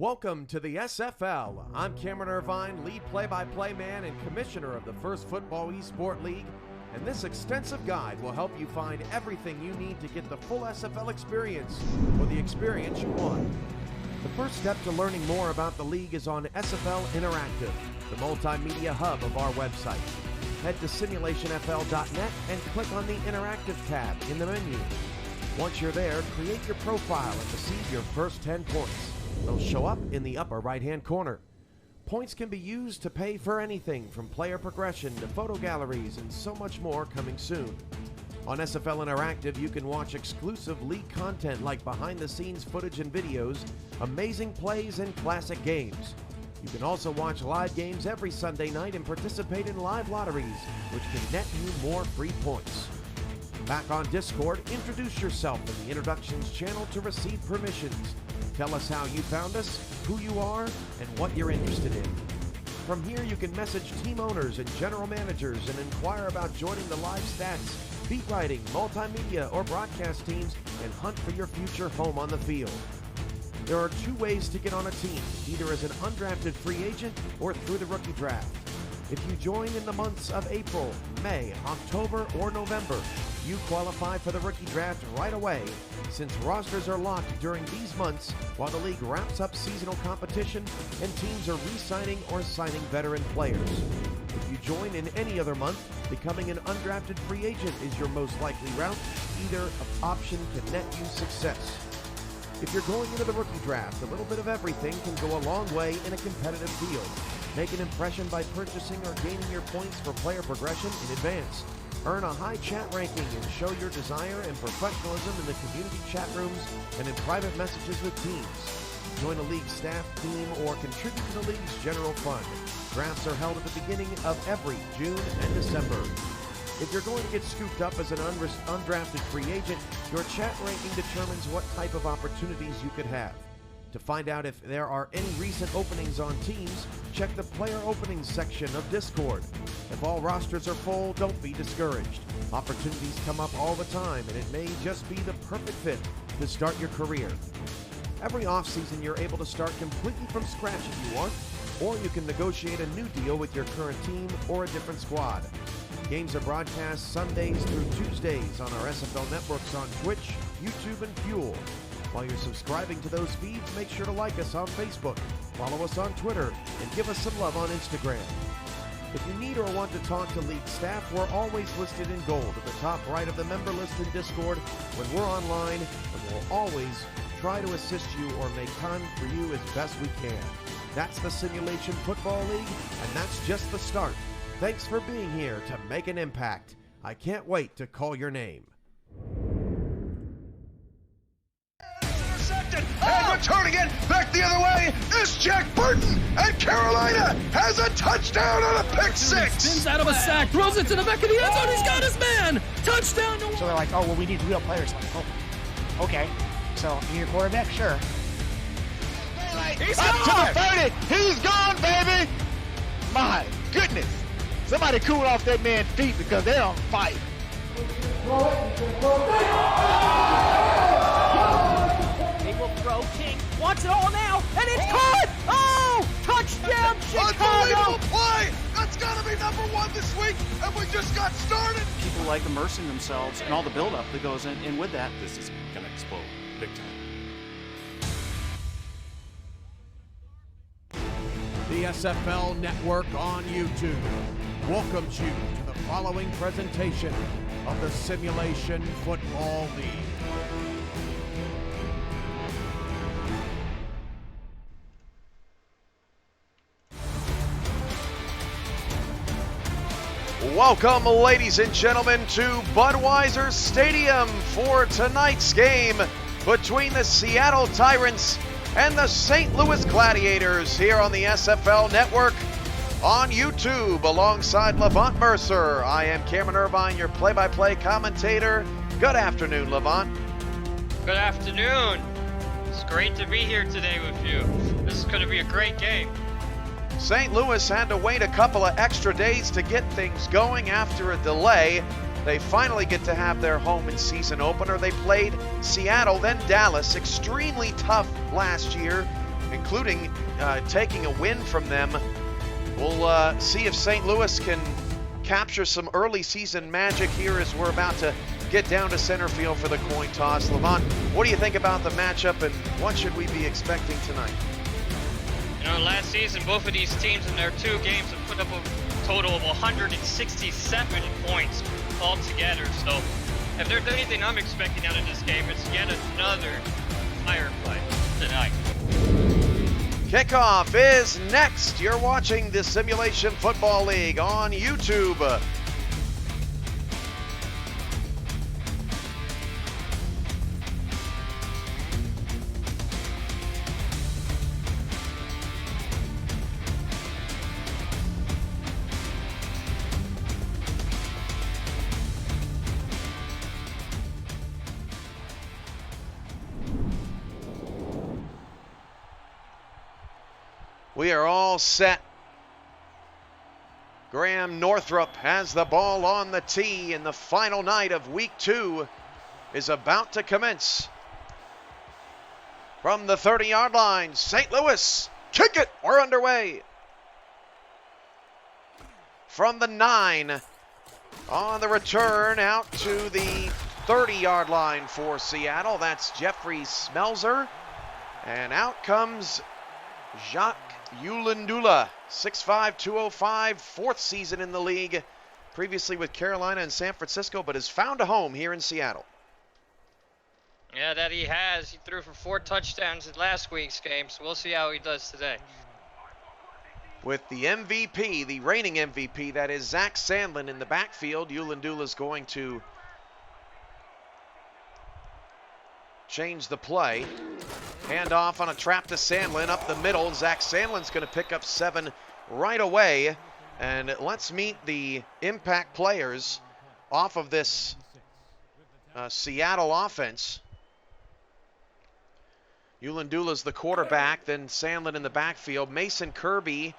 Welcome to the SFL. I'm Cameron Irvine, lead play-by-play man and commissioner of the First Football eSport League, and this extensive guide will help you find everything you need to get the full SFL experience, or the experience you want. The first step to learning more about the league is on SFL Interactive, the multimedia hub of our website. Head to simulationfl.net and click on the Interactive tab in the menu. Once you're there, create your profile and receive your first 10 points. They'll show up in the upper right-hand corner. Points can be used to pay for anything from player progression to photo galleries and so much more coming soon. On SFL Interactive, you can watch exclusive league content like behind-the-scenes footage and videos, amazing plays, and classic games. You can also watch live games every Sunday night and participate in live lotteries, which can net you more free points. Back on Discord, introduce yourself in the Introductions channel to receive permissions. Tell us how you found us, who you are, and what you're interested in. From here, you can message team owners and general managers and inquire about joining the live stats, beat writing, multimedia, or broadcast teams, and hunt for your future home on the field. There are two ways to get on a team, either as an undrafted free agent or through the rookie draft. If you join in the months of April, May, October, or November, you qualify for the rookie draft right away, since rosters are locked during these months while the league wraps up seasonal competition and teams are re-signing or signing veteran players. If you join in any other month, becoming an undrafted free agent is your most likely route. Either option can net you success. If you're going into the rookie draft, a little bit of everything can go a long way in a competitive field. Make an impression by purchasing or gaining your points for player progression in advance. Earn a high chat ranking and show your desire and professionalism in the community chat rooms and in private messages with teams. Join a league staff, team, or contribute to the league's general fund. Drafts are held at the beginning of every June and December. If you're going to get scooped up as an undrafted free agent, your chat ranking determines what type of opportunities you could have. To find out if there are any recent openings on teams, check the player openings section of Discord. If all rosters are full, don't be discouraged. Opportunities come up all the time, and it may just be the perfect fit to start your career. Every offseason, you're able to start completely from scratch if you want, or you can negotiate a new deal with your current team or a different squad. Games are broadcast Sundays through Tuesdays on our SFL networks on Twitch, YouTube, and Fuel. While you're subscribing to those feeds, make sure to like us on Facebook, follow us on Twitter, and give us some love on Instagram. If you need or want to talk to league staff, we're always listed in gold at the top right of the member list in Discord when we're online, and we'll always try to assist you or make time for you as best we can. That's the Simulation Football League, and that's just the start. Thanks for being here to make an impact. I can't wait to call your name. And returning it back the other way is Jack Burton, and Carolina has a touchdown on a pick six. Spins out of a sack, throws it to the back of the end zone. He's got his man. Touchdown. So they're like, oh, well, we need real players. Like, oh, okay. So you need a quarterback? Sure. He's up to the 30. He's gone, baby. My goodness. Somebody cool off that man's feet because they're on fire. Throw, King wants it all now, and it's caught! Oh! Touchdown, Chicago! Unbelievable play! That's got to be number one this week, and we just got started! People like immersing themselves and all the buildup that goes in, and with that, this is going to explode big time. The SFL Network on YouTube welcomes you to the following presentation of the Simulation Football League. Welcome, ladies and gentlemen, to Budweiser Stadium for tonight's game between the Seattle Tyrants and the St. Louis Gladiators here on the SFL Network on YouTube alongside Levant Mercer. I am Cameron Irvine, your play-by-play commentator. Good afternoon, Levant. Good afternoon. It's great to be here today with you. This is going to be a great game. St. Louis had to wait a couple of extra days to get things going after a delay. They finally get to have their home and season opener. They played Seattle, then Dallas. Extremely tough last year. including taking a win from them. We'll see if St. Louis can capture some early season magic here as we're about to get down to center field for the coin toss. Levant, what do you think about the matchup, and what should we be expecting tonight? You know, last season, both of these teams in their 2 games have put up a total of 167 points altogether. So if there's anything I'm expecting out of this game, it's yet another firefight tonight. Kickoff is next. You're watching the Simulation Football League on YouTube. We are all set. Graham Northrup has the ball on the tee, and the final night of week 2 is about to commence. From the 30-yard line, St. Louis, kick it, we're underway. From the 9, on the return out to the 30-yard line for Seattle, that's Jeffrey Smelzer. And out comes Jacques Ulandula, 6'5", 205, 4th season in the league, previously with Carolina and San Francisco, but has found a home here in Seattle. Yeah, that he has. He threw for 4 touchdowns in last week's game, so we'll see how he does today. With the MVP, the reigning MVP, that is Zach Sandlin in the backfield, Ulandula's going to change the play. Hand off on a trap to Sandlin up the middle. Zach Sandlin's going to pick up 7 right away. And let's meet the impact players off of this Seattle offense. Ulandula's the quarterback, then Sandlin in the backfield. Mason Kirby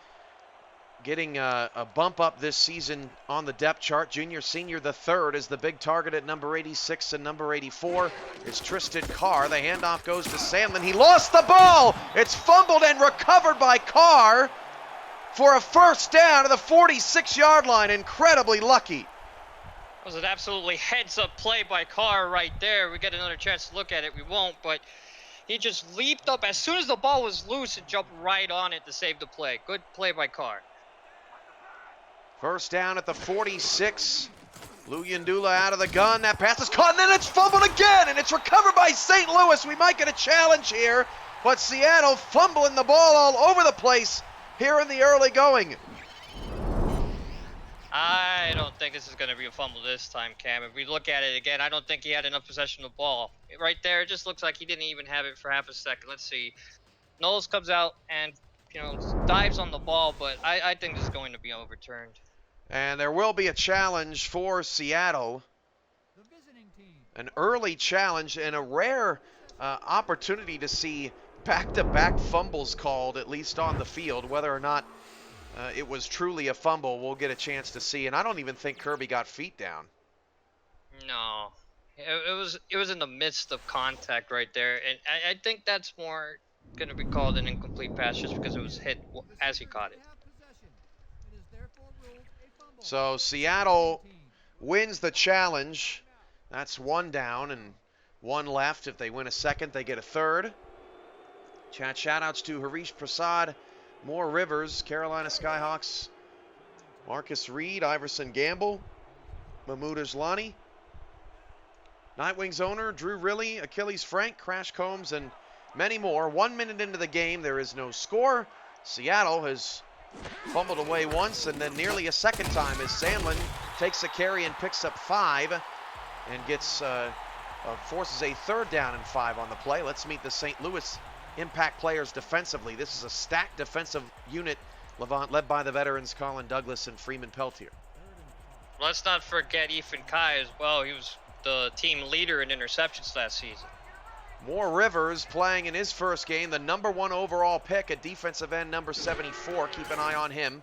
getting a bump up this season on the depth chart. Junior senior the third is the big target at number 86 and number 84. It's Tristan Carr. The handoff goes to Sandlin. He lost the ball. It's fumbled and recovered by Carr for a first down to the 46-yard line. Incredibly lucky. That was an absolutely heads-up play by Carr right there. We get another chance to look at it. We won't, but he just leaped up as soon as the ball was loose and jumped right on it to save the play. Good play by Carr. First down at the 46. Ulandula out of the gun. That pass is caught, and then it's fumbled again, and it's recovered by St. Louis. We might get a challenge here, but Seattle fumbling the ball all over the place here in the early going. I don't think this is going to be a fumble this time, Cam. If we look at it again, I don't think he had enough possession of the ball. Right there, it just looks like he didn't even have it for half a second. Let's see. Knowles comes out and, dives on the ball, but I think this is going to be overturned. And there will be a challenge for Seattle. An early challenge and a rare opportunity to see back-to-back fumbles called, at least on the field. Whether or not it was truly a fumble, we'll get a chance to see. And I don't even think Kirby got feet down. No. It was in the midst of contact right there. And I think that's more going to be called an incomplete pass just because it was hit as he caught it. So Seattle wins the challenge. That's 1 down and 1 left. If they win a second, they get a third. Shout-outs to Harish Prasad, Moore Rivers, Carolina Skyhawks, Marcus Reed, Iverson Gamble, Mahmoud Islani, Nightwings owner Drew Riley, Achilles Frank, Crash Combs, and many more. 1 minute into the game, there is no score. Seattle has fumbled away once and then nearly a second time as Sandlin takes a carry and picks up 5 and gets forces a 3rd down and 5 on the play. Let's meet the St. Louis impact players defensively. This is a stacked defensive unit, Levant, led by the veterans Colin Douglas and Freeman Peltier. Let's not forget Ethan Kai as well. He was the team leader in interceptions last season. Moore Rivers playing in his first game, the number 1 overall pick at defensive end, number 74. Keep an eye on him.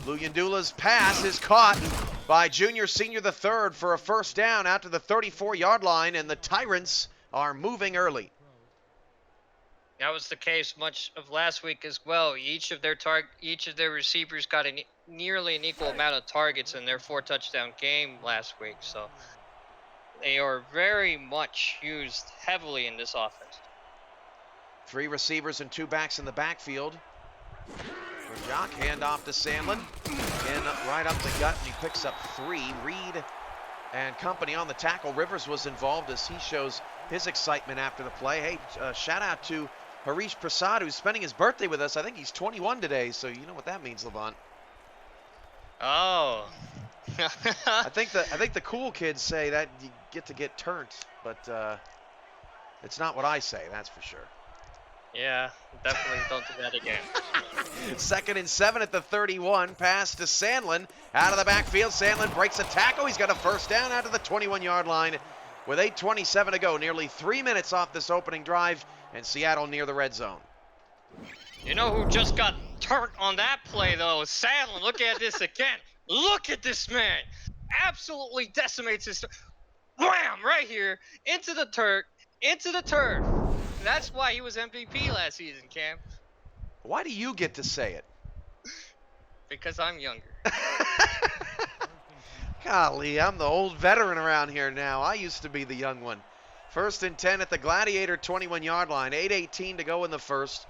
Ulandula's pass is caught by junior senior the third for a first down out to the 34-yard line, and the Tyrants are moving early. That was the case much of last week as well. Each of their receivers got nearly an equal amount of targets in their 4-touchdown game last week. So they are very much used heavily in this offense. 3 receivers and 2 backs in the backfield. For Jock, handoff to Sandlin. In right up the gut, and he picks up 3. Reed and company on the tackle. Rivers was involved as he shows his excitement after the play. Hey, shout out to Harish Prasad, who's spending his birthday with us. I think he's 21 today, so you know what that means, Levant. Oh. I think the cool kids say that you get turned, but it's not what I say, that's for sure. Yeah, definitely don't do that again. 2nd and 7 at the 31. Pass to Sandlin. Out of the backfield. Sandlin breaks a tackle. He's got a first down out of the 21-yard line with 8:27 to go. Nearly 3 minutes off this opening drive, and Seattle near the red zone. You know who just got turned on that play, though? Sandlin. Look at this again. Look at this man. Absolutely decimates his... Wham! Right here. Into the turf. That's why he was MVP last season, Cam. Why do you get to say it? Because I'm younger. Golly, I'm the old veteran around here now. I used to be the young one. 1st and 10 at the Gladiator 21-yard line. 8:18 to go in the first.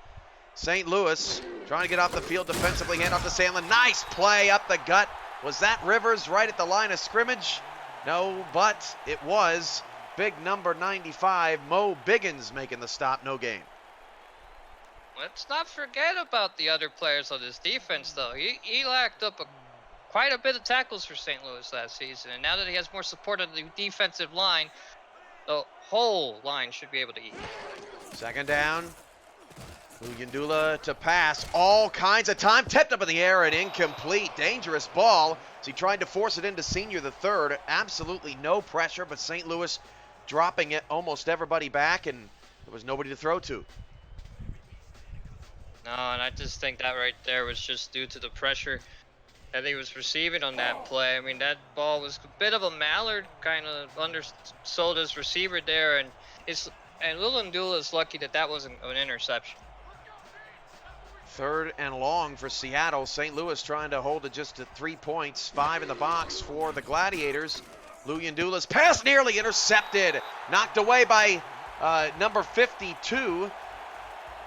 St. Louis trying to get off the field defensively. Hand off to Sandlin. Nice play up the gut. Was that Rivers right at the line of scrimmage? No, but it was. Big number 95, Mo Biggins making the stop. No gain. Let's not forget about the other players on this defense, though. He lacked up quite a bit of tackles for St. Louis last season, and now that he has more support on the defensive line, the whole line should be able to eat. 2nd down. Uyundula to pass. All kinds of time. Tipped up in the air and incomplete. Dangerous ball as he tried to force it into Senior the third. Absolutely no pressure, but St. Louis dropping it almost everybody back, and there was nobody to throw to. No, and I just think that right there was just due to the pressure that he was receiving on that play. I mean, that ball was a bit of a mallard, kind of undersold his receiver there, and Uyundula is lucky that wasn't an interception. 3rd and long for Seattle. St. Louis trying to hold it just to 3 points. 5 in the box for the Gladiators. Uyundula's pass nearly intercepted. Knocked away by number 52,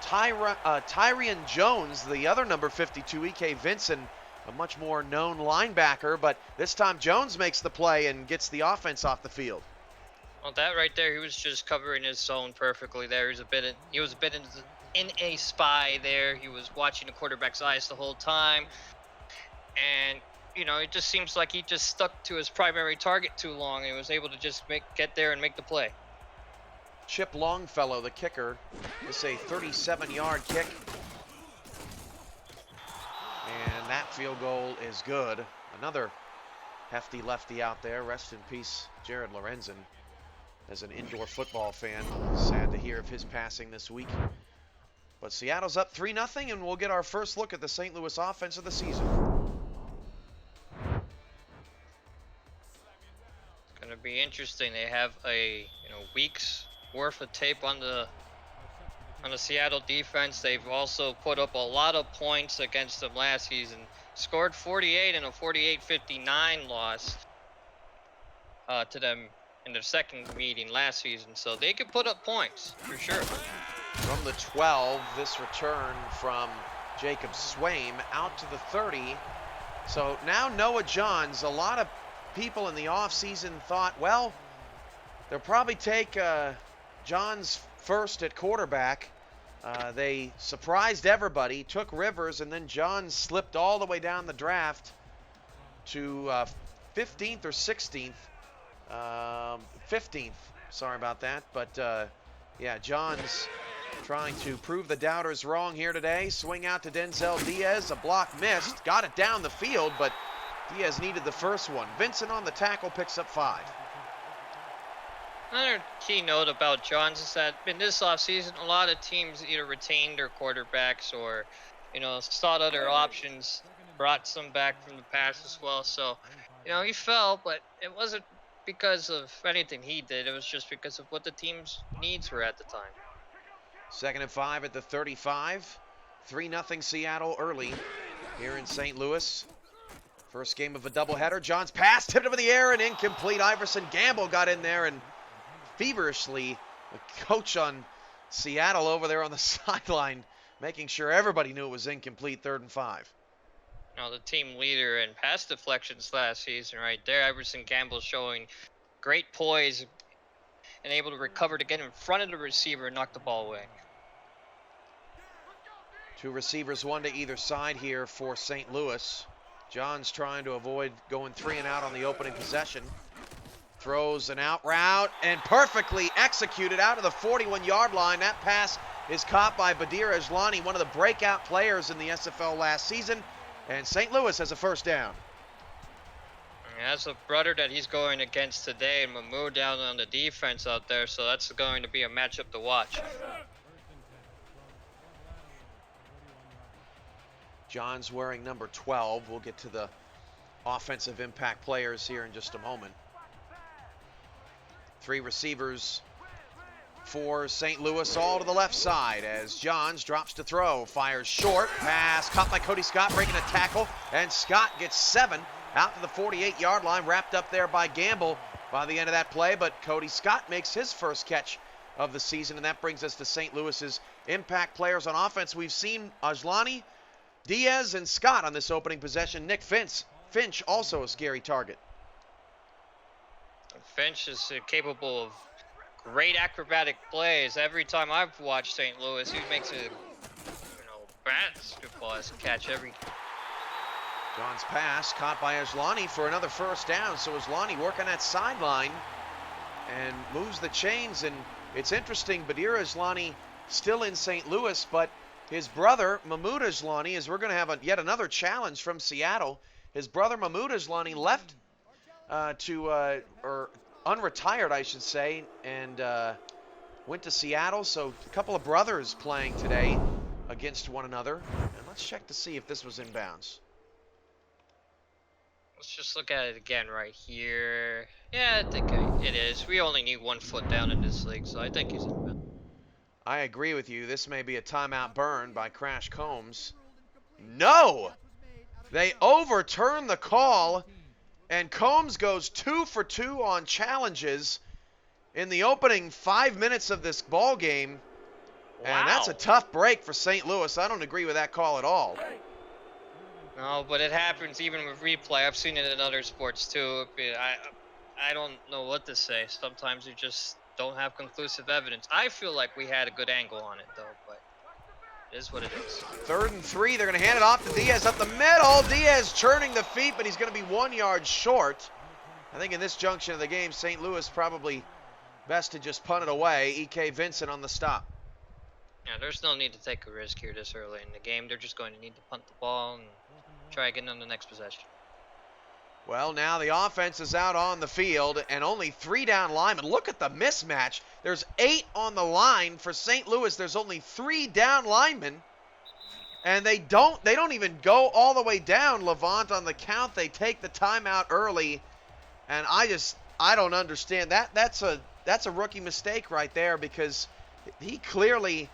Tyrion Jones. The other number 52, E.K. Vincent, a much more known linebacker. But this time Jones makes the play and gets the offense off the field. Well, that right there, he was just covering his zone perfectly there. He was a bit in a spy there. He was watching the quarterback's eyes the whole time. And, you know, it just seems like he just stuck to his primary target too long and was able to just get there and make the play. Chip Longfellow, the kicker. It's a 37-yard kick. And that field goal is good. Another hefty lefty out there. Rest in peace, Jared Lorenzen. As an indoor football fan, sad to hear of his passing this week. But Seattle's up 3-0, and we'll get our first look at the St. Louis offense of the season. It's going to be interesting. They have a week's worth of tape on the Seattle defense. They've also put up a lot of points against them last season. Scored 48 in a 48-59 loss to them in their second meeting last season, so they could put up points for sure. From the 12, this return from Jacob Swaim out to the 30. So now Noah Johns. A lot of people in the offseason thought, well, they'll probably take Johns first at quarterback. They surprised everybody, took Rivers, and then Johns slipped all the way down the draft to 15th or 16th. 15th, sorry about that, but yeah, Johns trying to prove the doubters wrong here today. Swing out to Denzel Diaz, a block missed, got it down the field, but Diaz needed the first one. Vincent on the tackle picks up 5. Another key note about Johns is that in this offseason, a lot of teams either retained their quarterbacks or, sought other options, brought some back from the past as well. So, he fell, but it wasn't because of anything he did. It was just because of what the team's needs were at the time. 2nd and 5 at the 35. 3-0 Seattle early here in St. Louis. First game of a doubleheader. John's pass tipped up in the air and incomplete. Iverson Gamble got in there and feverishly, the coach on Seattle over there on the sideline, making sure everybody knew it was incomplete. 3rd and 5. You know, the team leader in pass deflections last season right there. Iverson Gamble showing great poise and able to recover to get in front of the receiver and knock the ball away. 2 receivers, 1 to either side here for St. Louis. John's trying to avoid going 3 and out on the opening possession. Throws an out route and perfectly executed out of the 41-yard line. That pass is caught by Badir Ajlani, one of the breakout players in the SFL last season. And St. Louis has a first down. That's a brother that he's going against today, and Mahmoud down on the defense out there, so that's going to be a matchup to watch. John's wearing number 12. We'll get to the offensive impact players here in just a moment. 3 receivers for St. Louis, all to the left side as Johns drops to throw, fires short, pass caught by Cody Scott, breaking a tackle, and Scott gets 7 out to the 48-yard line, wrapped up there by Gamble by the end of that play, but Cody Scott makes his first catch of the season, and that brings us to St. Louis's impact players on offense. We've seen Ajlani, Diaz, and Scott on this opening possession. Nick Finch also a scary target. Finch is capable of great acrobatic plays. Every time I've watched St. Louis, he makes a basketball as a catch every. John's pass caught by Ajlani for another first down. So Ajlani working that sideline and moves the chains. And it's interesting, Badir Ajlani still in St. Louis, but his brother Mahmoud Ajlani, as we're going to have yet another challenge from Seattle. His brother Mahmoud Ajlani left or unretired, I should say, and went to Seattle. So a couple of brothers playing today against one another. And let's check to see if this was inbounds. Let's just look at it again right here. Yeah, I think it is. We only need 1 foot down in this league, so I think he's in. I agree with you. This may be a timeout burn by Crash Combs. No! They overturn the call, and Combs goes 2 for 2 on challenges in the opening 5 minutes of this ball game. Wow. And that's a tough break for St. Louis. I don't agree with that call at all. No, but it happens even with replay. I've seen it in other sports too. I don't know what to say. Sometimes you just don't have conclusive evidence. I feel like we had a good angle on it though, but it is what it is. 3rd and 3. They're going to hand it off to Diaz up the middle. Diaz churning the feet, but he's going to be 1 yard short. I think in this junction of the game, St. Louis probably best to just punt it away. E.K. Vincent on the stop. Yeah, there's no need to take a risk here this early in the game. They're just going to need to punt the ball and try again on the next possession. Well, now the offense is out on the field and only 3 down linemen. Look at the mismatch. There's 8 on the line for St. Louis. There's only 3 down linemen. And they don't even go all the way down. Levant on the count. They take the timeout early. And I don't understand that. That's a rookie mistake right there, because he clearly,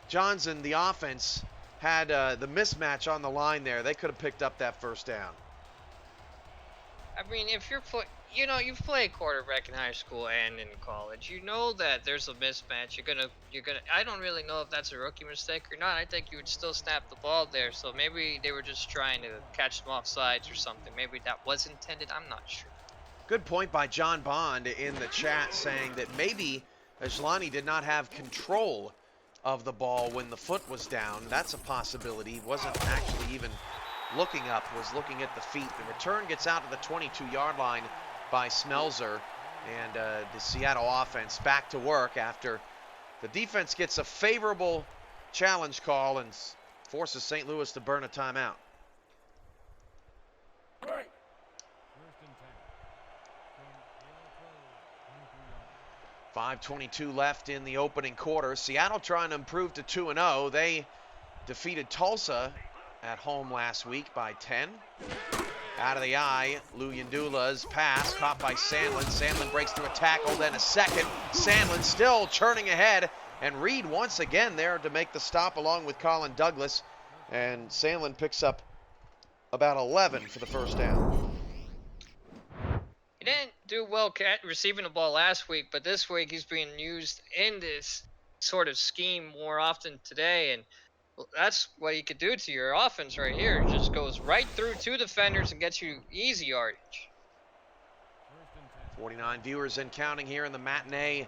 Johns and the offense had the mismatch on the line there. They could have picked up that first down. I mean, if you've played quarterback in high school and in college, you know that there's a mismatch. You're gonna. I don't really know if that's a rookie mistake or not. I think you would still snap the ball there. So maybe they were just trying to catch them off sides or something. Maybe that was intended. I'm not sure. Good point by John Bond in the chat, saying that maybe Ajlani did not have control of the ball when the foot was down. That's a possibility. He wasn't actually even looking up, was looking at the feet. The return gets out to the 22-yard line by Smelzer, and the Seattle offense back to work after the defense gets a favorable challenge call and forces St. Louis to burn a timeout. 5:22 left in the opening quarter. Seattle trying to improve to 2-0. They defeated Tulsa at home last week by 10. Out of the eye, Lou Yandula's pass caught by Sandlin. Sandlin breaks through a tackle, then a second. Sandlin still churning ahead And Reed once again there to make the stop along with Colin Douglas. And Sandlin picks up about 11 for the first down. He didn't do well receiving the ball last week, but this week he's being used in this sort of scheme more often today, and that's what he could do to your offense right here. It just goes right through two defenders and gets you easy yardage. 49 viewers and counting here in the matinee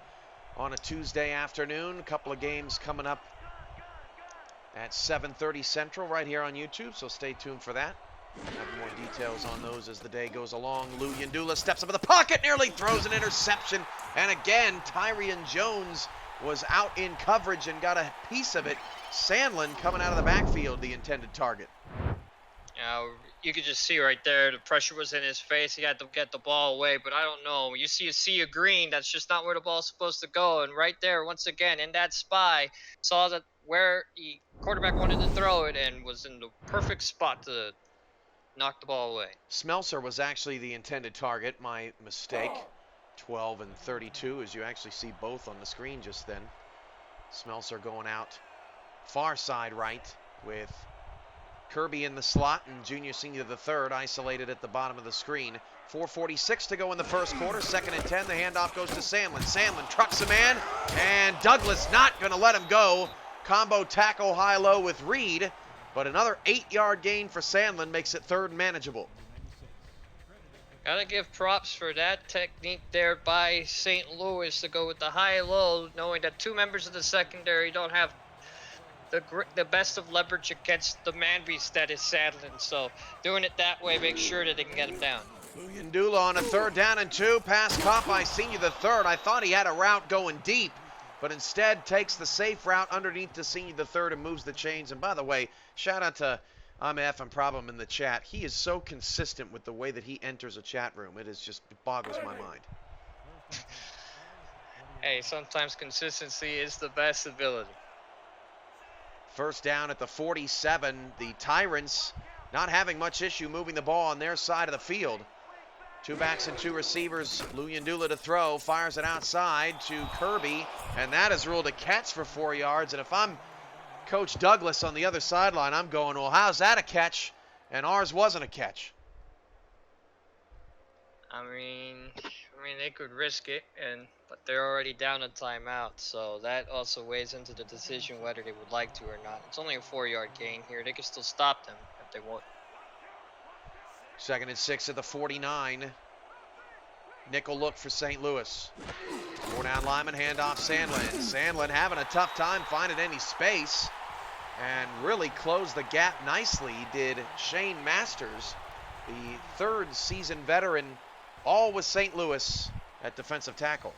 on a Tuesday afternoon. A couple of games coming up at 7:30 Central right here on YouTube, so stay tuned for that. Have more details on those as the day goes along. Lou Yandula steps up in the pocket, nearly throws an interception. And again, Tyrion Jones was out in coverage and got a piece of it. Sandlin coming out of the backfield, the intended target. You could just see right there, the pressure was in his face. He had to get the ball away, but I don't know. You see a sea of green, that's just not where the ball's supposed to go. And right there, once again, in that spy, saw that where the quarterback wanted to throw it and was in the perfect spot to knock the ball away. Smelser was actually the intended target. My mistake. 12 and 32, as you actually see both on the screen just then. Smelser going out far side right with Kirby in the slot and Junior Senior the third isolated at the bottom of the screen. 4:46 to go in the first quarter. 2nd and 10. The handoff goes to Sandlin. Sandlin trucks a man, and Douglas not going to let him go. Combo tackle high-low with Reed, but another 8-yard gain for Sandlin makes it 3rd and manageable. Gotta give props for that technique there by St. Louis to go with the high-low, knowing that two members of the secondary don't have the best of leverage against the man beast that is Sandlin. So doing it that way makes sure that they can get him down. Yandula on a 3rd down and 2. Pass caught by Senior the third. I thought he had a route going deep, but instead takes the safe route underneath to Senior the third and moves the chains. And by the way, shout out to I'm F and Problem in the chat. He is so consistent with the way that he enters a chat room. It boggles my mind. Hey, sometimes consistency is the best ability. 1st down at the 47. The Tyrants not having much issue moving the ball on their side of the field. 2 backs and 2 receivers. Lou Yandula to throw. Fires it outside to Kirby. And that is ruled a catch for 4 yards. And if I'm Coach Douglas on the other sideline, I'm going, well, how's that a catch? And ours wasn't a catch. I mean, they could risk it, but they're already down a timeout, so that also weighs into the decision whether they would like to or not. It's only a 4-yard gain here. They can still stop them if they want. 2nd and 6 at the 49. Nickel look for St. Louis. 4-down lineman, handoff Sandlin. Sandlin having a tough time finding any space and really closed the gap nicely did Shane Masters, the 3rd season veteran, all with St. Louis at defensive tackle.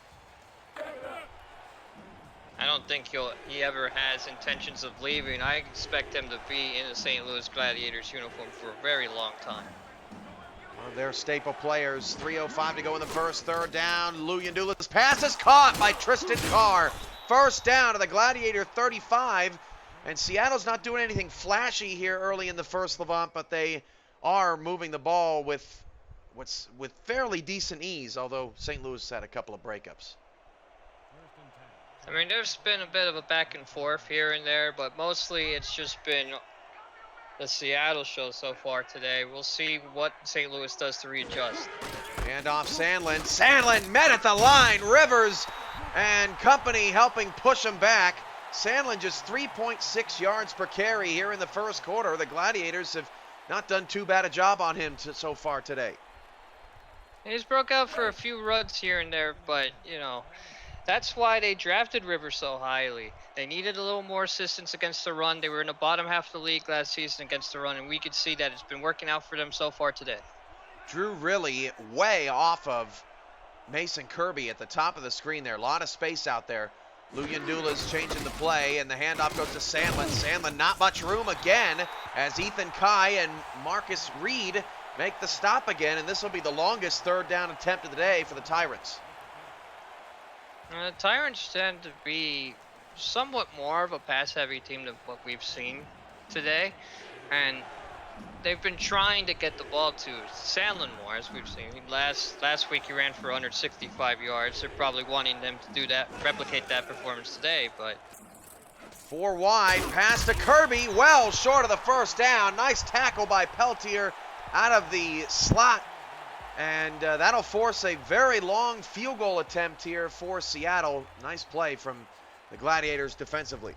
I don't think he ever has intentions of leaving. I expect him to be in the St. Louis Gladiators uniform for a very long time. One of their staple players. 3:05 to go in the first. 3rd down. Lou Yandula's pass is caught by Tristan Carr. 1st down to the Gladiator 35. And Seattle's not doing anything flashy here early in the first, Levant, but they are moving the ball with fairly decent ease, although St. Louis had a couple of breakups. I mean, there's been a bit of a back and forth here and there, but mostly it's just been the Seattle show so far today. We'll see what St. Louis does to readjust. Handoff Sandlin. Sandlin met at the line. Rivers and company helping push him back. Sandlin just 3.6 yards per carry here in the first quarter. The Gladiators have not done too bad a job on him so far today. He's broke out for a few runs here and there, but, that's why they drafted Rivers so highly. They needed a little more assistance against the run. They were in the bottom half of the league last season against the run, and we could see that it's been working out for them so far today. Drew really way off of Mason Kirby at the top of the screen there. A lot of space out there. Lou Yandula's changing the play, and the handoff goes to Sandlin. Sandlin, not much room again, as Ethan Kai and Marcus Reed make the stop again, and this will be the longest 3rd down attempt of the day for the Tyrants. The Tyrants tend to be somewhat more of a pass-heavy team than what we've seen today, and they've been trying to get the ball to Sandlin more, as we've seen. Last week he ran for under 65 yards. They're probably wanting them to do that, replicate that performance today, but 4 wide, pass to Kirby, well short of the first down. Nice tackle by Peltier out of the slot. And that'll force a very long field goal attempt here for Seattle. Nice play from the Gladiators defensively.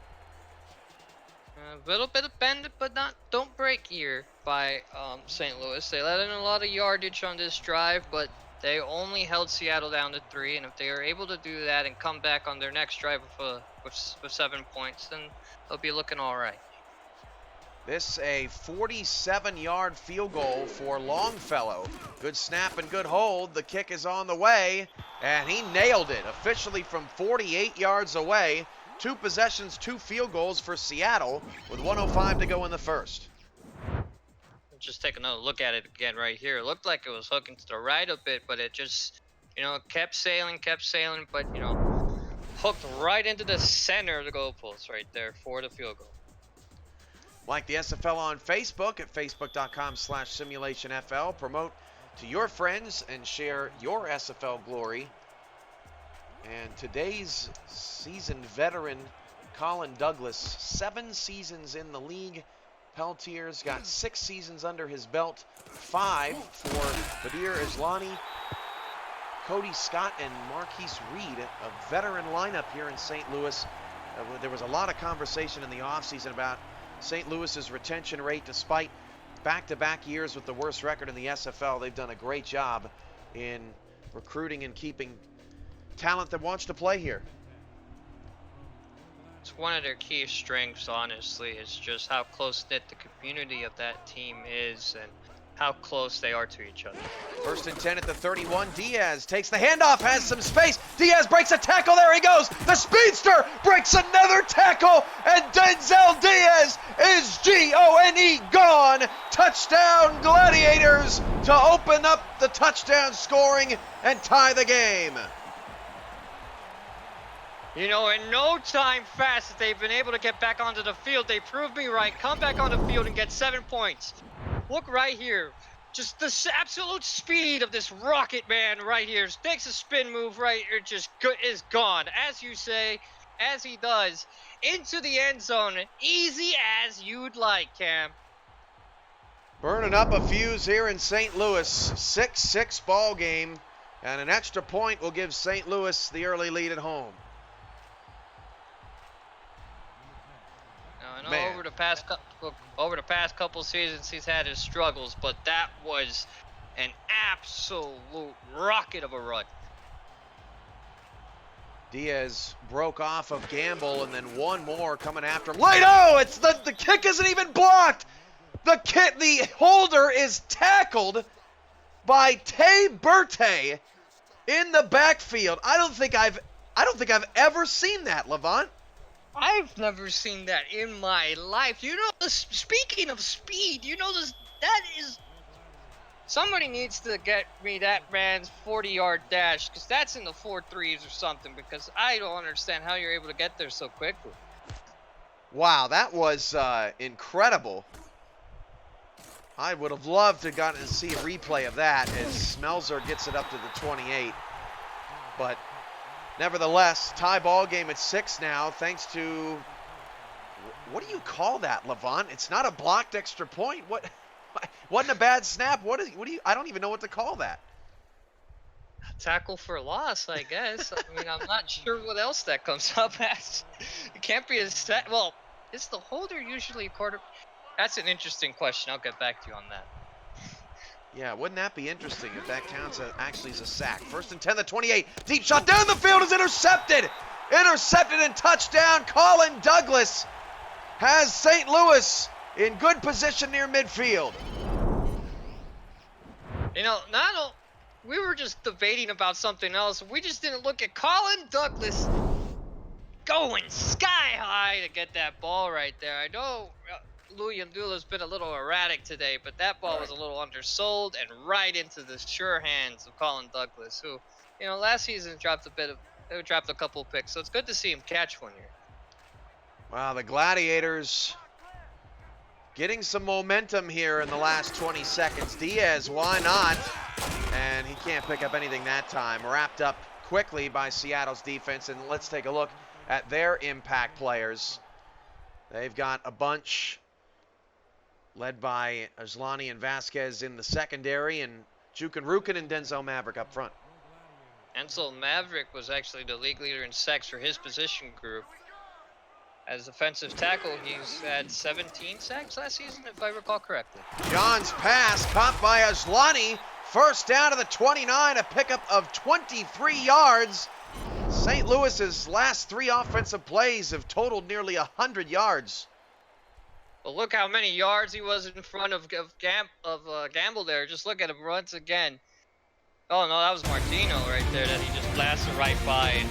a little bit of bend but don't break here by St. Louis. They let in a lot of yardage on this drive, but they only held Seattle down to 3, and if they are able to do that and come back on their next drive with 7 points, then they'll be looking all right. This a 47-yard field goal for Longfellow. Good snap and good hold. The kick is on the way, and he nailed it officially from 48 yards away. 2 possessions, 2 field goals for Seattle with 1:05 to go in the first. Just take another look at it again right here. It looked like it was hooking to the right a bit, but it just, kept sailing, but, hooked right into the center of the goalpost right there for the field goal. Like the SFL on Facebook at facebook.com/simulationfl. Promote to your friends and share your SFL glory. And today's seasoned veteran, Colin Douglas, 7 seasons in the league. Peltier's got 6 seasons under his belt, 5 for Badir Islani, Cody Scott, and Marquise Reed, a veteran lineup here in St. Louis. There was a lot of conversation in the offseason about St. Louis's retention rate despite back-to-back years with the worst record in the SFL. They've done a great job in recruiting and keeping talent that wants to play here. It's one of their key strengths, honestly, is just how close-knit the community of that team is and how close they are to each other. 1st and 10 at the 31. Diaz takes the handoff, has some space. Diaz breaks a tackle. There he goes. The speedster breaks another tackle, and Denzel Diaz is G-O-N-E gone. Touchdown Gladiators to open up the touchdown scoring and tie the game. In no time fast that they've been able to get back onto the field. They proved me right. Come back on the field and get 7 points. Look right here. Just the absolute speed of this rocket man right here. Takes a spin move right here. Just is gone. As you say, as he does. Into the end zone. Easy as you'd like, Cam. Burning up a fuse here in St. Louis. 6-6 ball game. And an extra point will give St. Louis the early lead at home. I know over the past couple seasons he's had his struggles, but that was an absolute rocket of a run. Diaz broke off of Gamble, and then one more coming after him. Oh, it's the kick isn't even blocked. The holder is tackled by Tay Bertay in the backfield. I don't think I've ever seen that, Levant. I've never seen that in my life. Speaking of speed, that is... Somebody needs to get me that man's 40-yard dash, because that's in the 4.3s or something, because I don't understand how you're able to get there so quickly. Wow, that was incredible. I would have loved to have gotten to see a replay of that as Smelzer gets it up to the 28. But nevertheless, tie ball game at 6 now, thanks to, what do you call that, Levant? It's not a blocked extra point. What? Wasn't a bad snap. What do you? I don't even know what to call that. Tackle for loss, I guess. I'm not sure what else that comes up as. It can't be a set. Well, is the holder usually a quarter? That's an interesting question. I'll get back to you on that. Yeah, wouldn't that be interesting if that counts actually as a sack? 1st and 10, the 28. Deep shot down the field is intercepted. Intercepted and touchdown. Colin Douglas has St. Louis in good position near midfield. We were just debating about something else. We just didn't look at Colin Douglas going sky high to get that ball right there. I know Louis Andula's been a little erratic today, but that ball was a little undersold and right into the sure hands of Colin Douglas, who, last season dropped a couple picks, so it's good to see him catch one here. Wow, the Gladiators getting some momentum here in the last 20 seconds. Diaz, why not? And he can't pick up anything that time. Wrapped up quickly by Seattle's defense, and let's take a look at their impact players. They've got a bunch led by Aslani and Vasquez in the secondary, and Jukin Rukin and Denzel Maverick up front. Denzel Maverick was actually the league leader in sacks for his position group. As defensive tackle, he's had 17 sacks last season, if I recall correctly. John's pass caught by Aslani. First down to the 29, a pickup of 23 yards. St. Louis's last 3 offensive plays have totaled nearly 100 yards. Well, look how many yards he was in front of Gamble there. Just look at him once again. Oh, no, that was Martino right there that he just blasted right by. And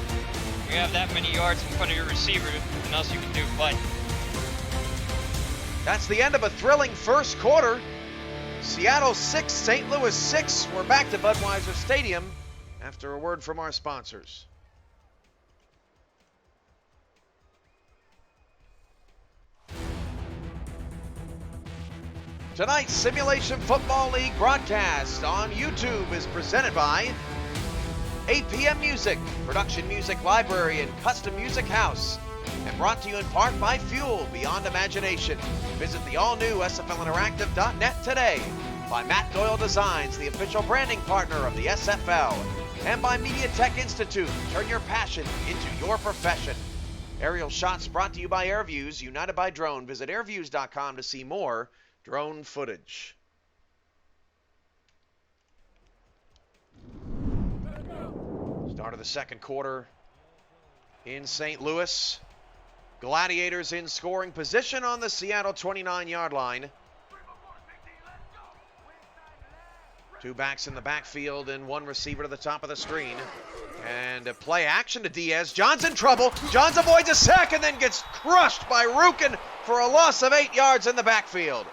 you have that many yards in front of your receiver, nothing else you can do but. That's the end of a thrilling first quarter. Seattle 6, St. Louis 6. We're back to Budweiser Stadium after a word from our sponsors. Tonight's Simulation Football League broadcast on YouTube is presented by APM Music, Production Music Library and Custom Music House, and brought to you in part by Fuel Beyond Imagination. Visit the all-new SFLinteractive.net today. By Matt Doyle Designs, the official branding partner of the SFL, and by Media Tech Institute. Turn your passion into your profession. Aerial shots brought to you by Airviews, united by drone. Visit airviews.com to see more drone footage. Start of the second quarter in St. Louis. Gladiators in scoring position on the Seattle 29-yard line. 2 backs in the backfield and 1 receiver to the top of the screen. And a play action to Diaz. John's in trouble. Johns avoids a sack and then gets crushed by Rukin for a loss of 8 yards in the backfield.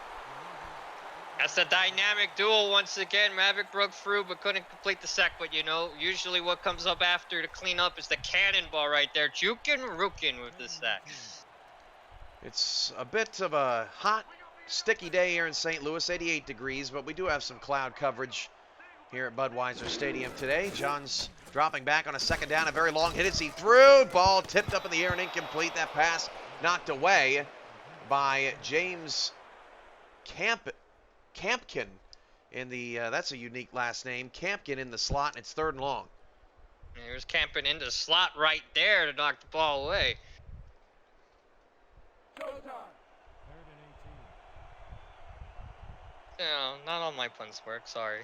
That's a dynamic duel once again. Maverick broke through but couldn't complete the sack. But, you know, usually what comes up after to clean up is the cannonball right there. Jukin Rukin with the sack. It's a bit of a hot, sticky day here in St. Louis, 88 degrees, but we do have some cloud coverage here at Budweiser Stadium today. John's dropping back on a second down, a very long hit as he threw. Ball tipped up in the air and incomplete. That pass knocked away by James Campkin in the, that's a unique last name, Campkin in the slot, and it's 3rd and long. He was camping in the slot right there to knock the ball away. No, not all my puns work, sorry.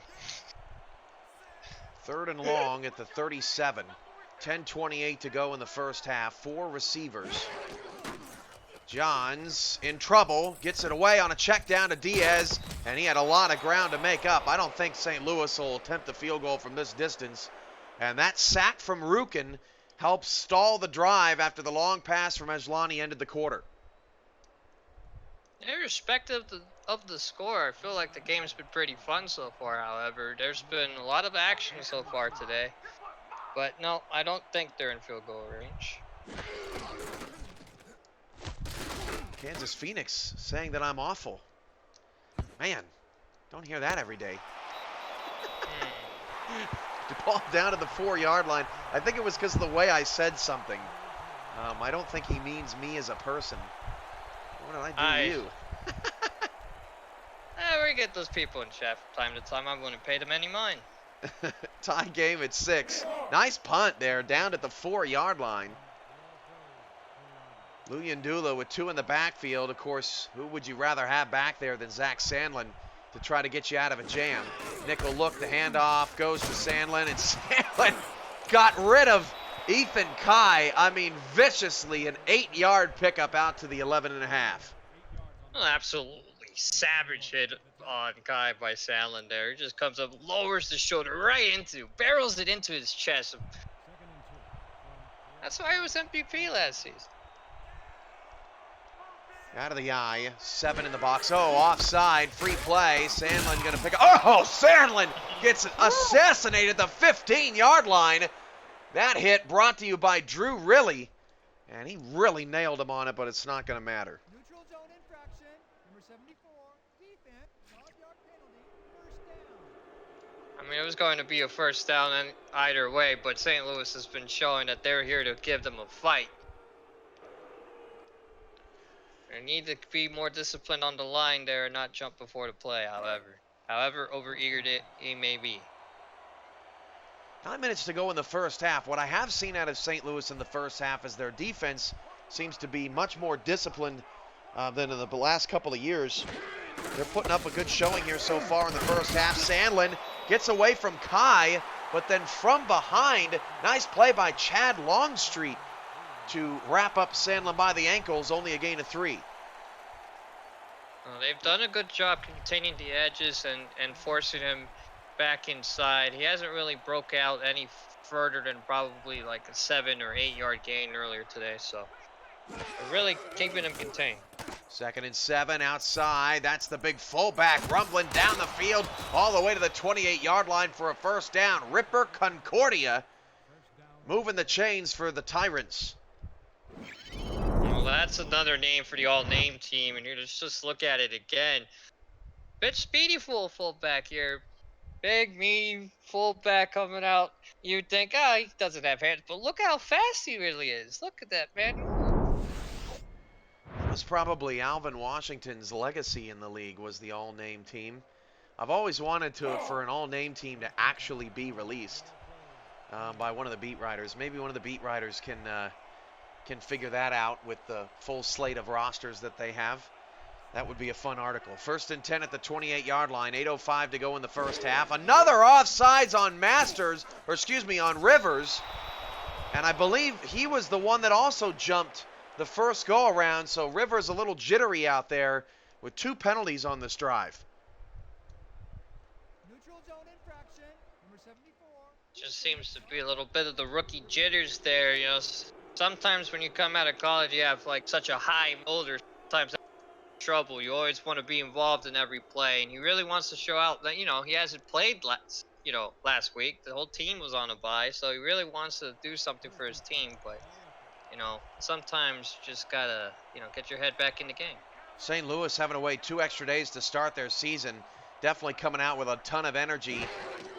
3rd and long at the 37. 10:28 to go in the first half. 4 receivers. Johns in trouble, gets it away on a check down to Diaz, and he had a lot of ground to make up. I don't think St. Louis will attempt a field goal from this distance. And that sack from Rukin helps stall the drive after the long pass from Aslani ended the quarter. Irrespective of the score, I feel like the game's been pretty fun so far, however. There's been a lot of action so far today. But no, I don't think they're in field goal range. Kansas Phoenix saying that I'm awful. Man, don't hear that every day. The ball down to the 4-yard line. I think it was because of the way I said something. I don't think he means me as a person. What did I do to you? We get those people in chat from time to time. I wouldn't pay them any mind. Tie game at 6. Nice punt there, down at the 4-yard line. Luyendula with 2 in the backfield. Of course, who would you rather have back there than Zach Sandlin to try to get you out of a jam? Nickel look, the handoff goes to Sandlin, and Sandlin got rid of Ethan Kai, I mean, viciously. An 8-yard pickup out to the 11.5. Absolutely savage hit on Kai by Sandlin there. He just comes up, lowers the shoulder right into, barrels it into his chest. That's why he was MVP last season. Out of the eye, 7 in the box. Oh, offside, free play. Sandlin gonna pick up. Oh, Sandlin gets assassinated at the 15-yard line. That hit brought to you by Drew Riley, and he really nailed him on it, but it's not gonna matter. Neutral zone infraction, number 74. I mean, it was going to be a first down either way, but St. Louis has been showing that they're here to give them a fight. They need to be more disciplined on the line there and not jump before the play, however overeager he may be. 9 minutes to go in the first half. What I have seen out of St. Louis in the first half is their defense seems to be much more disciplined than in the last couple of years. They're putting up a good showing here so far in the first half. Sandlin gets away from Kai, but then from behind, nice play by Chad Longstreet to wrap up Sandlin by the ankles, only a gain of 3. They've done a good job containing the edges and forcing him back inside. He hasn't really broke out any further than probably like a 7 or 8 yard gain earlier today, so they're really keeping him contained. 2nd and 7 outside. That's the big fullback rumbling down the field all the way to the 28-yard line for a first down. Ripper Concordia moving the chains for the Tyrants. Well, that's another name for the all-name team, and you just look at it again. Bit speedy fullback here. Big, mean fullback coming out. You'd think, he doesn't have hands, but look how fast he really is. Look at that, man. That was probably Alvin Washington's legacy in the league, was the all-name team. I've always wanted for an all-name team to actually be released by one of the beat writers. Maybe one of the beat writers can figure that out with the full slate of rosters that they have. That would be a fun article. 1st and 10 at the 28-yard line. 8:05 to go in the first half. Another offsides on on Rivers. And I believe he was the one that also jumped the first go-around. So Rivers a little jittery out there with 2 penalties on this drive. Neutral zone infraction, number 74. Just seems to be a little bit of the rookie jitters there. You know, sometimes when you come out of college, you have like such a high motor. Sometimes trouble. You always want to be involved in every play, and he really wants to show out that he hasn't played last week. The whole team was on a bye, so he really wants to do something for his team. But sometimes you just gotta get your head back in the game. St. Louis having to wait 2 extra days to start their season. Definitely coming out with a ton of energy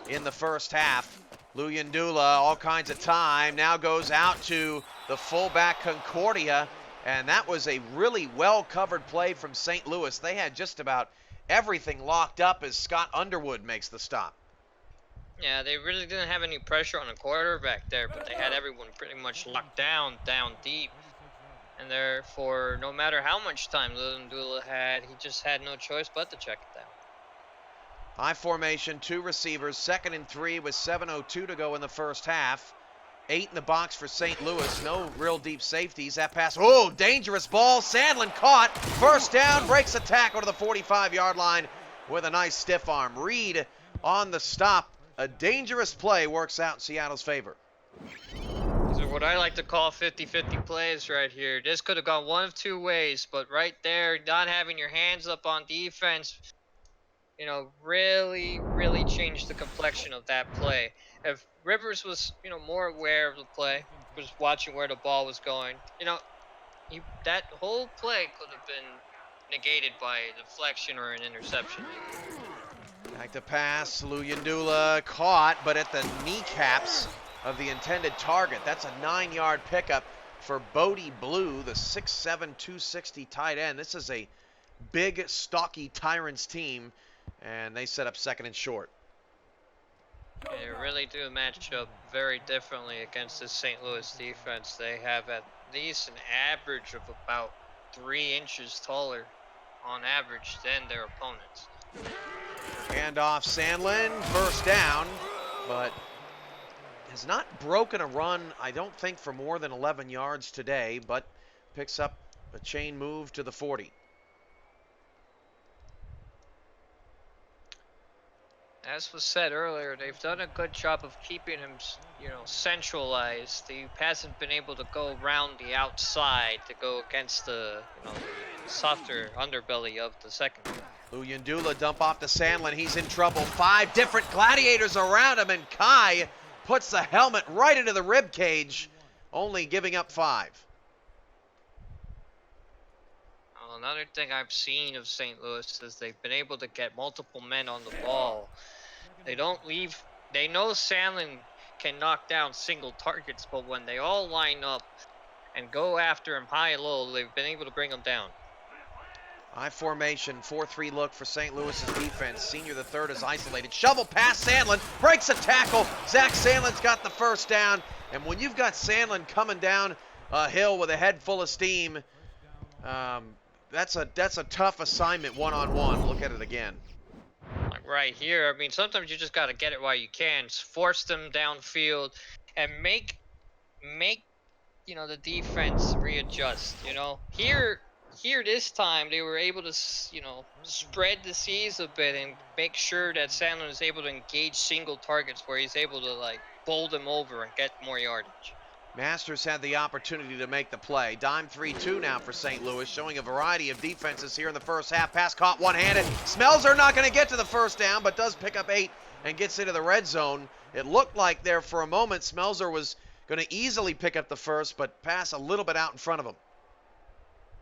in the first half. Luyendula, all kinds of time, now goes out to the fullback Concordia. And that was a really well-covered play from St. Louis. They had just about everything locked up as Scott Underwood makes the stop. Yeah, they really didn't have any pressure on the quarterback there, but they had everyone pretty much locked down deep. And therefore, no matter how much time Luyendula had, he just had no choice but to check it down. High formation, 2 receivers, 2nd and 3 with 7:02 to go in the first half. 8 in the box for St. Louis. No real deep safeties. That pass, dangerous ball. Sandlin caught. First down, breaks a tackle to the 45-yard line with a nice stiff arm. Reed on the stop. A dangerous play works out in Seattle's favor. These are what I like to call 50-50 plays right here. This could have gone one of 2 ways, but right there, not having your hands up on defense, really changed the complexion of that play. If Rivers was, more aware of the play, was watching where the ball was going, that whole play could have been negated by a deflection or an interception. Back to pass, Luyendula caught, but at the kneecaps of the intended target. That's a 9-yard pickup for Bodie Blue, the 6'7", 260 tight end. This is a big, stocky Tyrants team, and they set up 2nd and short. They really do match up very differently against the St. Louis defense. They have at least an average of about 3 inches taller on average than their opponents. Handoff Sandlin, first down, but has not broken a run, I don't think, for more than 11 yards today, but picks up a chain move to the 40. As was said earlier, they've done a good job of keeping him, centralized. He hasn't been able to go around the outside to go against the, the softer underbelly of the secondary. Luyendula dump off to Sandlin. He's in trouble. 5 different gladiators around him, and Kai puts the helmet right into the rib cage, only giving up 5. Another thing I've seen of St. Louis is they've been able to get multiple men on the ball They don't leave. They know Sandlin can knock down single targets, but when they all line up and go after him high and low, they've been able to bring him down. I formation, 4-3 look for St. Louis's defense. Senior the third is isolated. Shovel past Sandlin, breaks a tackle. Zach Sandlin's got the first down. And when you've got Sandlin coming down a hill with a head full of steam, that's a tough assignment one-on-one. Look at it again. Like right here, I mean, sometimes you just got to get it while you can. Force them downfield and make the defense readjust. Here this time they were able to spread the seas a bit and make sure that Sandlin is able to engage single targets where he's able to like bowl them over and get more yardage. Masters had the opportunity to make the play. Dime 3-2 now for St. Louis, showing a variety of defenses here in the first half. Pass caught one-handed. Smelzer not going to get to the first down, but does pick up 8 and gets into the red zone. It looked like there for a moment Smelzer was going to easily pick up the first, but pass a little bit out in front of him.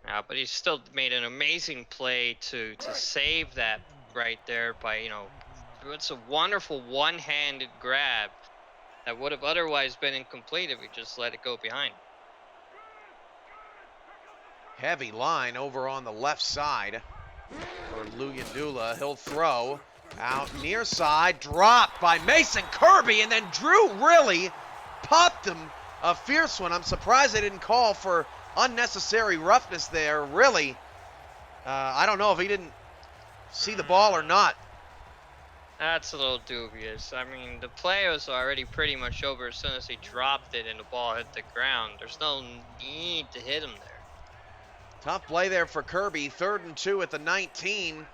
Yeah, but he still made an amazing play to save that right there by, it's a wonderful one-handed grab that would have otherwise been incomplete if he just let it go behind. Heavy line over on the left side for Luyendula. He'll throw out near side, dropped by Mason Kirby, and then Drew really popped him a fierce one. I'm surprised they didn't call for unnecessary roughness there, really. I don't know if he didn't see the ball or not. That's a little dubious. I mean, the play was already pretty much over as soon as he dropped it and the ball hit the ground. There's no need to hit him there. Tough play there for Kirby. 3rd and 2 at the 19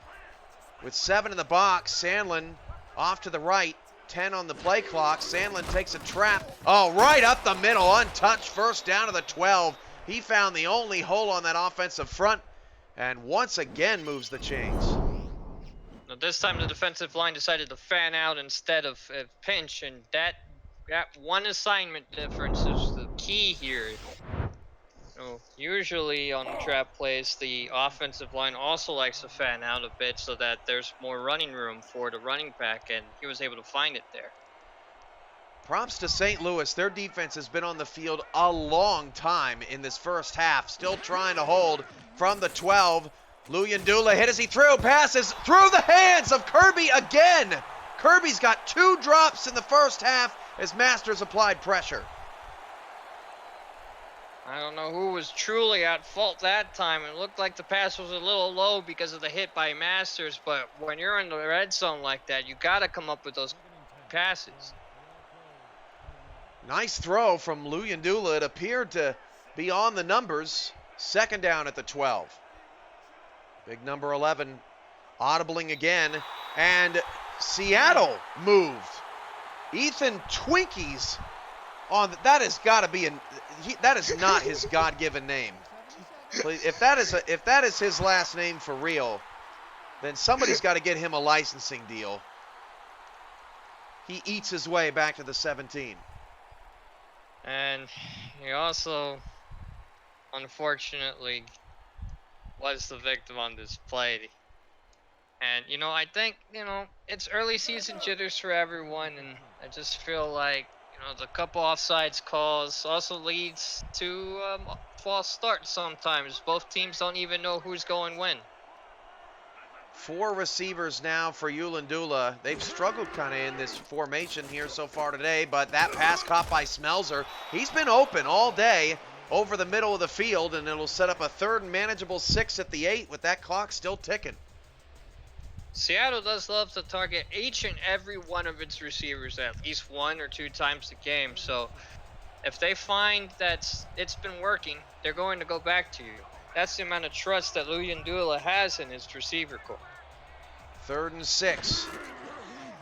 with 7 in the box. Sandlin off to the right. 10 on the play clock. Sandlin takes a trap. Oh, right up the middle, untouched. First down to the 12. He found the only hole on that offensive front and once again moves the chains. Now this time the defensive line decided to fan out instead of pinch, and that one assignment difference is the key here. Usually on trap plays, the offensive line also likes to fan out a bit so that there's more running room for the running back, and he was able to find it there. Props to St. Louis. Their defense has been on the field a long time in this first half. Still trying to hold from the 12. Luyendula hit as he threw. Passes through the hands of Kirby again. Kirby's got 2 drops in the first half as Masters applied pressure. I don't know who was truly at fault that time. It looked like the pass was a little low because of the hit by Masters, but when you're in the red zone like that, you got to come up with those passes. Nice throw from Luyendula. It appeared to be on the numbers. 2nd down at the 12. Big number 11 audibling again. And Seattle moved. Ethan Twinkies on that has got to be that is not his God-given name. If that is his last name for real, then somebody's got to get him a licensing deal. He eats his way back to the 17. And he also, unfortunately, was the victim on this play. And, I think, it's early season jitters for everyone, and I just feel like, the couple offsides calls also leads to false starts sometimes. Both teams don't even know who's going when. 4 receivers now for Luyendula. They've struggled kind of in this formation here so far today, but that pass caught by Smelzer. He's been open all day over the middle of the field, and it'll set up a 3rd and manageable 6 at the 8 with that clock still ticking. Seattle does love to target each and every one of its receivers at least 1 or 2 times a game. So if they find that it's been working, they're going to go back to you. That's the amount of trust that Luyendula has in his receiver corps. 3rd and 6.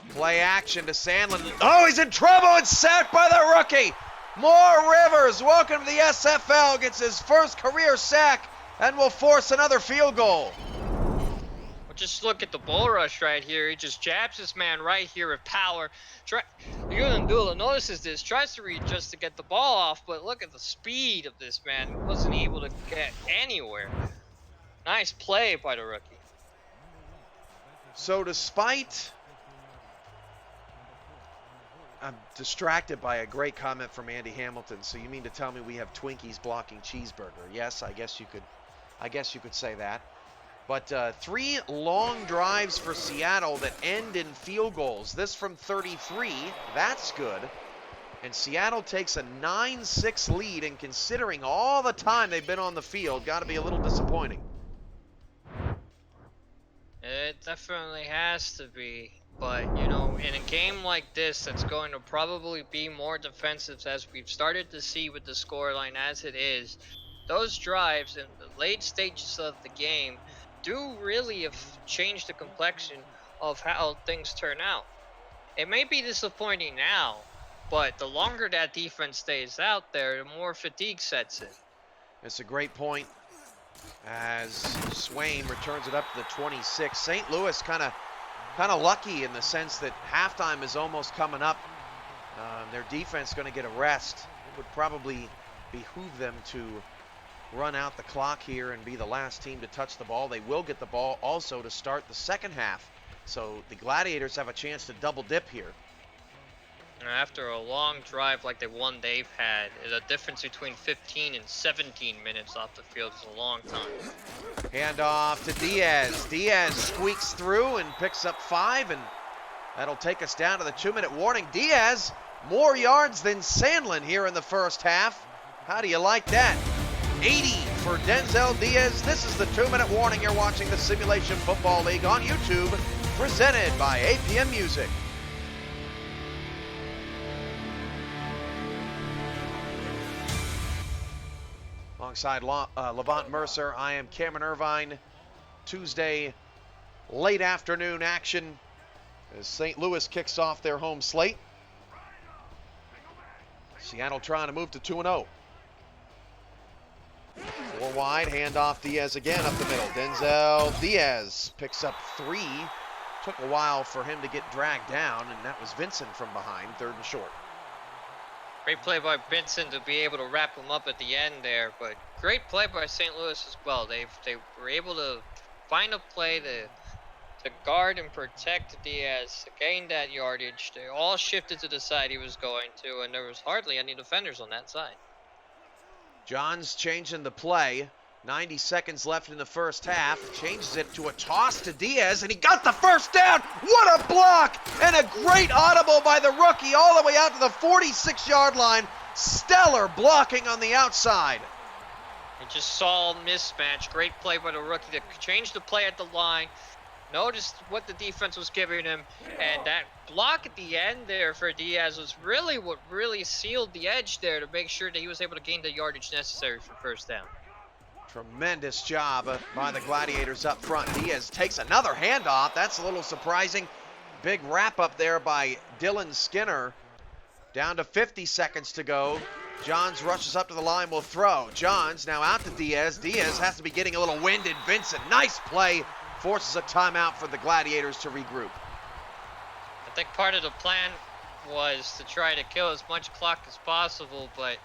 Play action to Sandlin. Oh, he's in trouble and sacked by the rookie. Moore Rivers, welcome to the SFL, gets his first career sack and will force another field goal. Just look at the bull rush right here. He just jabs this man right here with power. Luyendula notices this, tries to readjust to get the ball off, but look at the speed of this man. He wasn't able to get anywhere. Nice play by the rookie. So despite I'm distracted by a great comment from Andy Hamilton. So you mean to tell me we have Twinkies blocking cheeseburger? Yes, I guess you could say that. But 3 long drives for Seattle that end in field goals. This from 33, that's good. And Seattle takes a 9-6 lead, and considering all the time they've been on the field, got to be a little disappointing. It definitely has to be. But, you know, in a game like this that's going to probably be more defensive, as we've started to see with the scoreline as it is, those drives in the late stages of the game do really have changed the complexion of how things turn out. It may be disappointing now, but the longer that defense stays out there, the more fatigue sets in. It's a great point as Swain returns it up to the 26. St. Louis kind of lucky in the sense that halftime is almost coming up. Their defense going to get a rest. It would probably behoove them to run out the clock here and be the last team to touch the ball. They will get the ball also to start the second half. So the Gladiators have a chance to double dip here. After a long drive like the one they've had, the difference between 15 and 17 minutes off the field is a long time. Hand off to Diaz. Diaz squeaks through and picks up 5, and that'll take us down to the 2-minute warning. Diaz, more yards than Sandlin here in the first half. How do you like that? 80 for Denzel Diaz. This is the 2-minute warning. You're watching the Simulation Football League on YouTube, presented by APM Music. Alongside Levant Mercer, I am Cameron Irvine. Tuesday late afternoon action as St. Louis kicks off their home slate. Seattle trying to move to 2-0. 4 wide, handoff Diaz again up the middle. Denzel Diaz picks up 3. Took a while for him to get dragged down, and that was Vincent from behind, 3rd and short. Great play by Vincent to be able to wrap him up at the end there, but great play by St. Louis as well. They were able to find a play to guard and protect Diaz, to gain that yardage. They all shifted to the side he was going to, and there was hardly any defenders on that side. John's changing the play. 90 seconds left in the first half. Changes it to a toss to Diaz, and he got the first down. What a block! And a great audible by the rookie all the way out to the 46-yard line. Stellar blocking on the outside. You just saw a mismatch. Great play by the rookie to change the play at the line. Noticed what the defense was giving him, and that block at the end there for Diaz was really what really sealed the edge there to make sure that he was able to gain the yardage necessary for first down. Tremendous job by the Gladiators up front. Diaz takes another handoff. That's a little surprising. Big wrap up there by Dylan Skinner. Down to 50 seconds to go. Johns rushes up to the line, will throw. Johns now out to Diaz. Diaz has to be getting a little winded. Vincent, nice play. Forces a timeout for the Gladiators to regroup. I think part of the plan was to try to kill as much clock as possible, but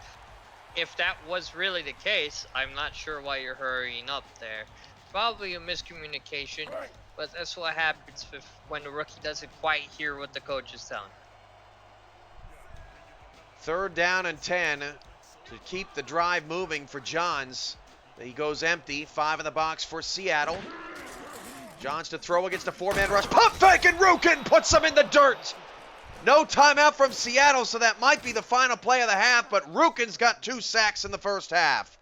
if that was really the case, I'm not sure why you're hurrying up there. Probably a miscommunication, but that's what happens when the rookie doesn't quite hear what the coach is telling. 3rd down and 10 to keep the drive moving for Johns. He goes empty. 5 in the box for Seattle. Johns to throw against a 4-man rush. Pump fake, and Rukin puts him in the dirt. No timeout from Seattle, so that might be the final play of the half, but Rukin's got 2 sacks in the first half.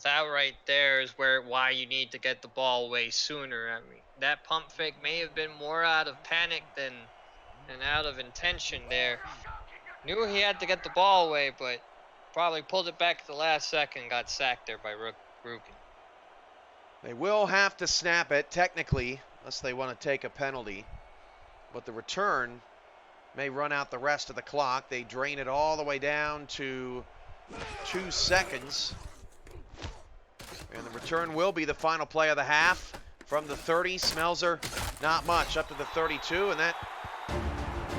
That right there is why you need to get the ball away sooner. I mean, that pump fake may have been more out of panic than out of intention there. Knew he had to get the ball away, but probably pulled it back at the last second and got sacked there by Rukin. They will have to snap it, technically, unless they want to take a penalty. But the return may run out the rest of the clock. They drain it all the way down to 2 seconds. And the return will be the final play of the half. From the 30, Smelzer, not much, up to the 32. And that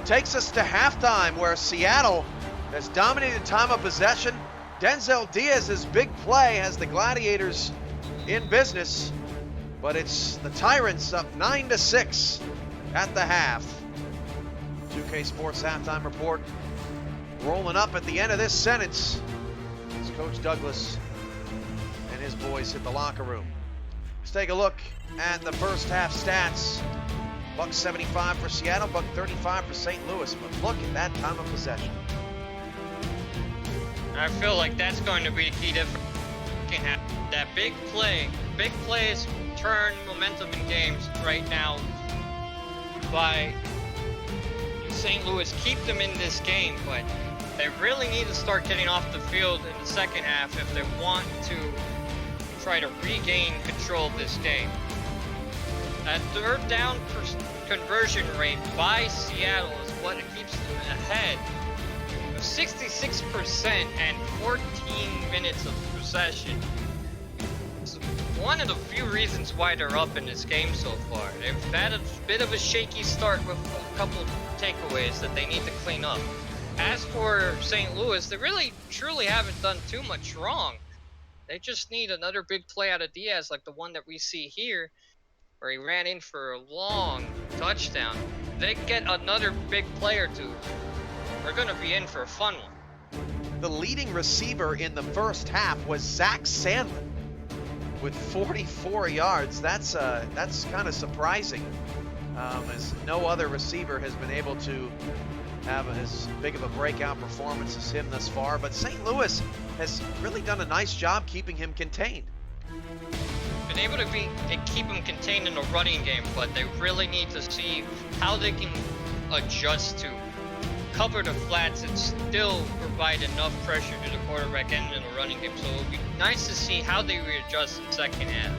takes us to halftime, where Seattle has dominated time of possession. Denzel Diaz's big play has the Gladiators in business, but it's the Tyrants up 9-6 at the half. 2K Sports Halftime Report rolling up at the end of this sentence as Coach Douglas and his boys hit the locker room. Let's take a look at the first half stats. Buck 75 for Seattle, buck 35 for St. Louis, but look at that time of possession. I feel like that's going to be the key difference. That big plays turn momentum in games right now by St. Louis, keep them in this game, but they really need to start getting off the field in the second half if they want to try to regain control of this game. That third down conversion rate by Seattle is what keeps them ahead of 66% and 14 minutes of possession. It's one of the few reasons why they're up in this game so far. They've had a bit of a shaky start with a couple takeaways that they need to clean up. As for St. Louis, they really truly haven't done too much wrong. They just need another big play out of Diaz like the one that we see here, where he ran in for a long touchdown. They get another big play or two, we're going to be in for a fun one. The leading receiver in the first half was Zach Sandlin with 44 yards. That's kind of surprising, as no other receiver has been able to have as big of a breakout performance as him thus far. But St. Louis has really done a nice job keeping him contained. Been able to keep him contained in the running game, but they really need to see how they can adjust to cover the flats and still provide enough pressure to the quarterback and in the running game. So it'll be nice to see how they readjust in the second half.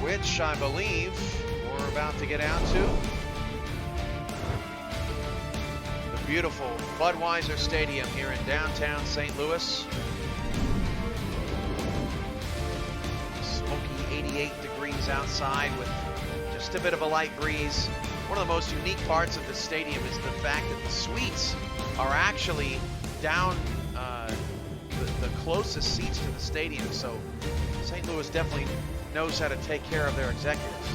Which I believe we're about to get out to. The beautiful Budweiser Stadium here in downtown St. Louis. Smoky 88 degrees outside with just a bit of a light breeze. One of the most unique parts of the stadium is the fact that the suites are actually down the closest seats to the stadium. So St. Louis definitely knows how to take care of their executives.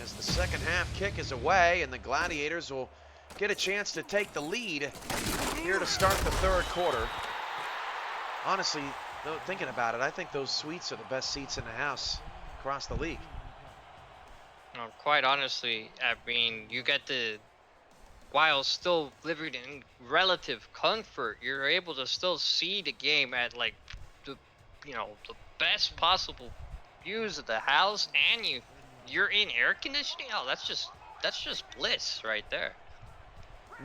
As the second half kick is away and the Gladiators will get a chance to take the lead here to start the third quarter. Honestly, though, thinking about it, I think those suites are the best seats in the house across the league. Quite honestly, I mean, you get the, while still living in relative comfort, you're able to still see the game at like the best possible views of the house, and you're in air conditioning. Oh, that's just bliss right there.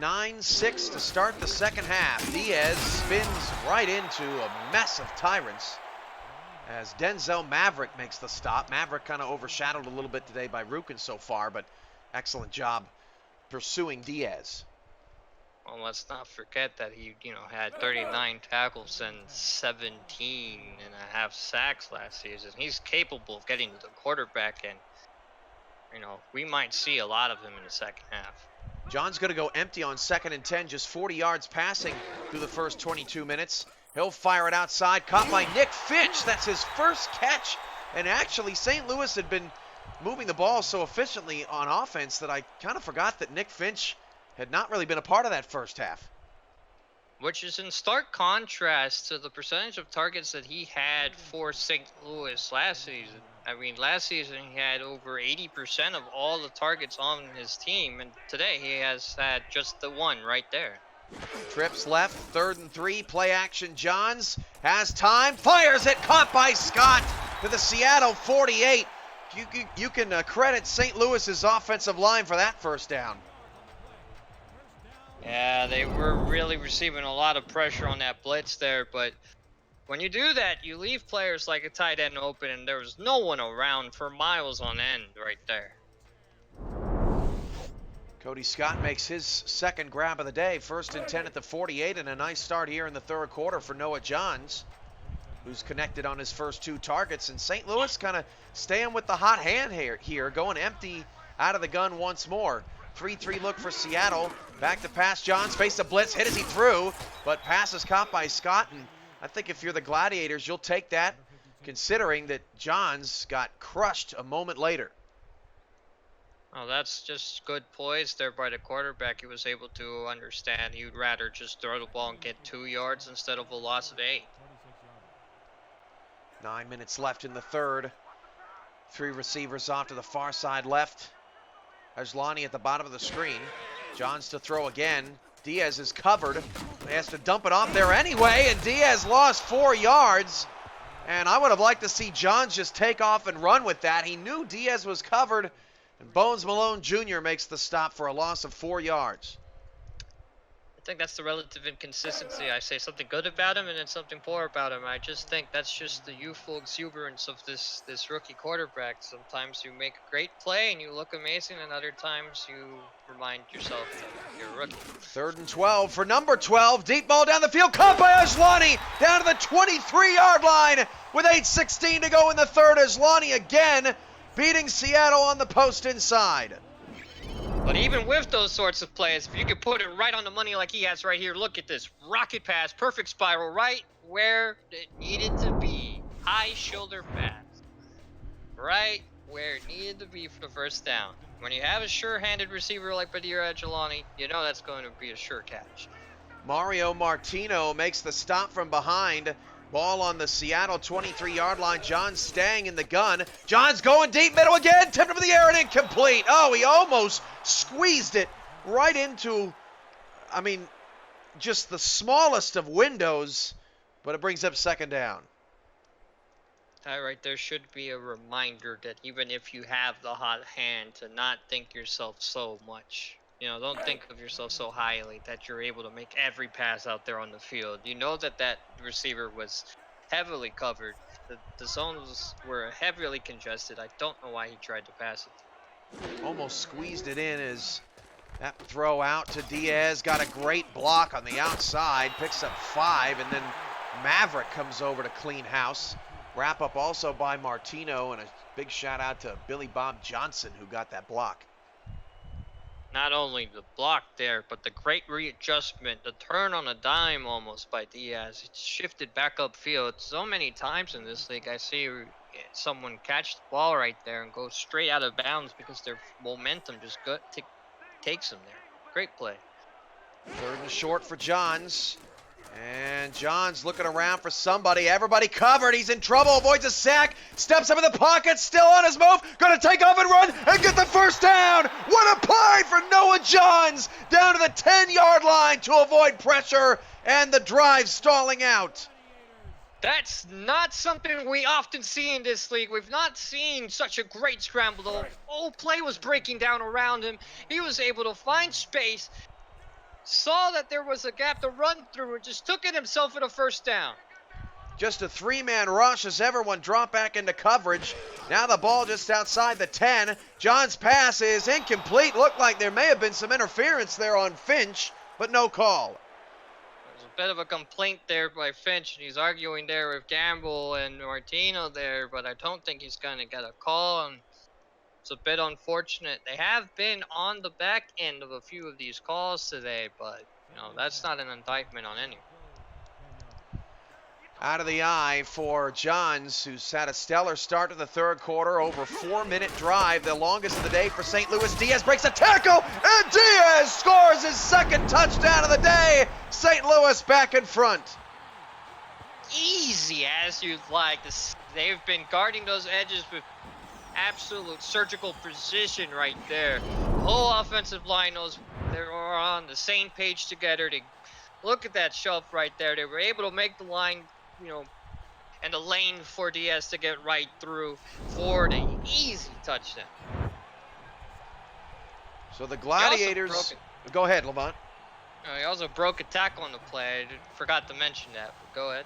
9-6 to start the second half. Diaz spins right into a mess of tyrants as Denzel Maverick makes the stop. Maverick kind of overshadowed a little bit today by Rukin so far, but excellent job pursuing Diaz. Well, let's not forget that he, had 39 tackles and 17 and a half sacks last season. He's capable of getting to the quarterback, and, we might see a lot of him in the second half. John's going to go empty on 2nd and 10, just 40 yards passing through the first 22 minutes. He'll fire it outside, caught by Nick Finch. That's his first catch. And actually, St. Louis had been moving the ball so efficiently on offense that I kind of forgot that Nick Finch had not really been a part of that first half. Which is in stark contrast to the percentage of targets that he had for St. Louis last season. I mean, last season he had over 80% of all the targets on his team, and today he has had just the one right there. Trips left, 3rd and 3, play action. Johns has time, fires it, caught by Scott to the Seattle 48. You can credit St. Louis's offensive line for that first down. Yeah, they were really receiving a lot of pressure on that blitz there, but when you do that, you leave players like a tight end open, and there was no one around for miles on end right there. Cody Scott makes his second grab of the day, 1st and 10 at the 48, and a nice start here in the third quarter for Noah Johns, who's connected on his first 2 targets. And St. Louis kind of staying with the hot hand here, going empty out of the gun once more. 3-3 look for Seattle. Back to pass. Johns faced a blitz, hit as he threw, but pass is caught by Scott. And I think if you're the Gladiators, you'll take that considering that Johns got crushed a moment later. Oh, that's just good poise there by the quarterback. He was able to understand he would rather just throw the ball and get 2 yards instead of a loss of 8. 9 minutes left in the third. 3 receivers off to the far side left. There's Lonnie at the bottom of the screen. Johns to throw again. Diaz is covered. He has to dump it off there anyway, and Diaz lost 4 yards. And I would have liked to see Johns just take off and run with that. He knew Diaz was covered, and Bones Malone Jr. makes the stop for a loss of 4 yards. I think that's the relative inconsistency. I say something good about him and then something poor about him. I just think that's just the youthful exuberance of this rookie quarterback. Sometimes you make a great play and you look amazing, and other times you remind yourself that you're a rookie. 3rd and 12 for number 12. Deep ball down the field. Caught by Aslani down to the 23-yard line with 8:16 to go in the third. Aslani again beating Seattle on the post inside. But even with those sorts of plays, if you could put it right on the money like he has right here, look at this. Rocket pass, perfect spiral, right where it needed to be. High shoulder pass. Right where it needed to be for the first down. When you have a sure-handed receiver like Badir Adjolani, you know that's going to be a sure catch. Mario Martino makes the stop from behind. Ball on the Seattle 23-yard line. Johns staying in the gun. Johns going deep middle again. Tipped for the air and incomplete. Oh, he almost squeezed it right into, just the smallest of windows, but it brings up 2nd down. That right there should be a reminder that even if you have the hot hand, to not think yourself so much. You know, don't think of yourself so highly that you're able to make every pass out there on the field. You know that receiver was heavily covered. The zones were heavily congested. I don't know why he tried to pass it. Almost squeezed it in as that throw out to Diaz. Got a great block on the outside. Picks up 5, and then Maverick comes over to clean house. Wrap up also by Martino, and a big shout out to Billy Bob Johnson who got that block. Not only the block there, but the great readjustment, the turn on a dime almost by Diaz. It shifted back upfield. So many times in this league, I see someone catch the ball right there and go straight out of bounds because their momentum just takes them there. Great play. 3rd and short for Johns. And Johns looking around for somebody. Everybody covered. He's in trouble. Avoids a sack. Steps up in the pocket. Still on his move. Going to take off and run and get the first down. What a play for Noah Johns. Down to the 10-yard line to avoid pressure and the drive stalling out. That's not something we often see in this league. We've not seen such a great scramble. The whole play was breaking down around him. He was able to find space, saw that there was a gap to run through, and just took it himself for the first down. Just a 3-man rush as everyone dropped back into coverage. Now the ball just outside the 10. John's pass is incomplete. Looked like there may have been some interference there on Finch, but no call. There's a bit of a complaint there by Finch, and he's arguing there with Gamble and Martino there, but I don't think he's going to get a call. And it's a bit unfortunate. They have been on the back end of a few of these calls today, but that's not an indictment on anyone. Out of the eye for Johns, who's had a stellar start to the 3rd quarter. Over 4-minute drive, the longest of the day for St. Louis. Diaz breaks a tackle, and Diaz scores his 2nd touchdown of the day. St. Louis back in front. Easy as you'd like. They've been guarding those edges with absolute surgical precision right there. The whole offensive line knows they're on the same page together. They look at that shove right there. They were able to make the line, and the lane for Diaz to get right through for the easy touchdown. So the Gladiators. Go ahead, Levant. He also broke a tackle on the play. I forgot to mention that, but go ahead.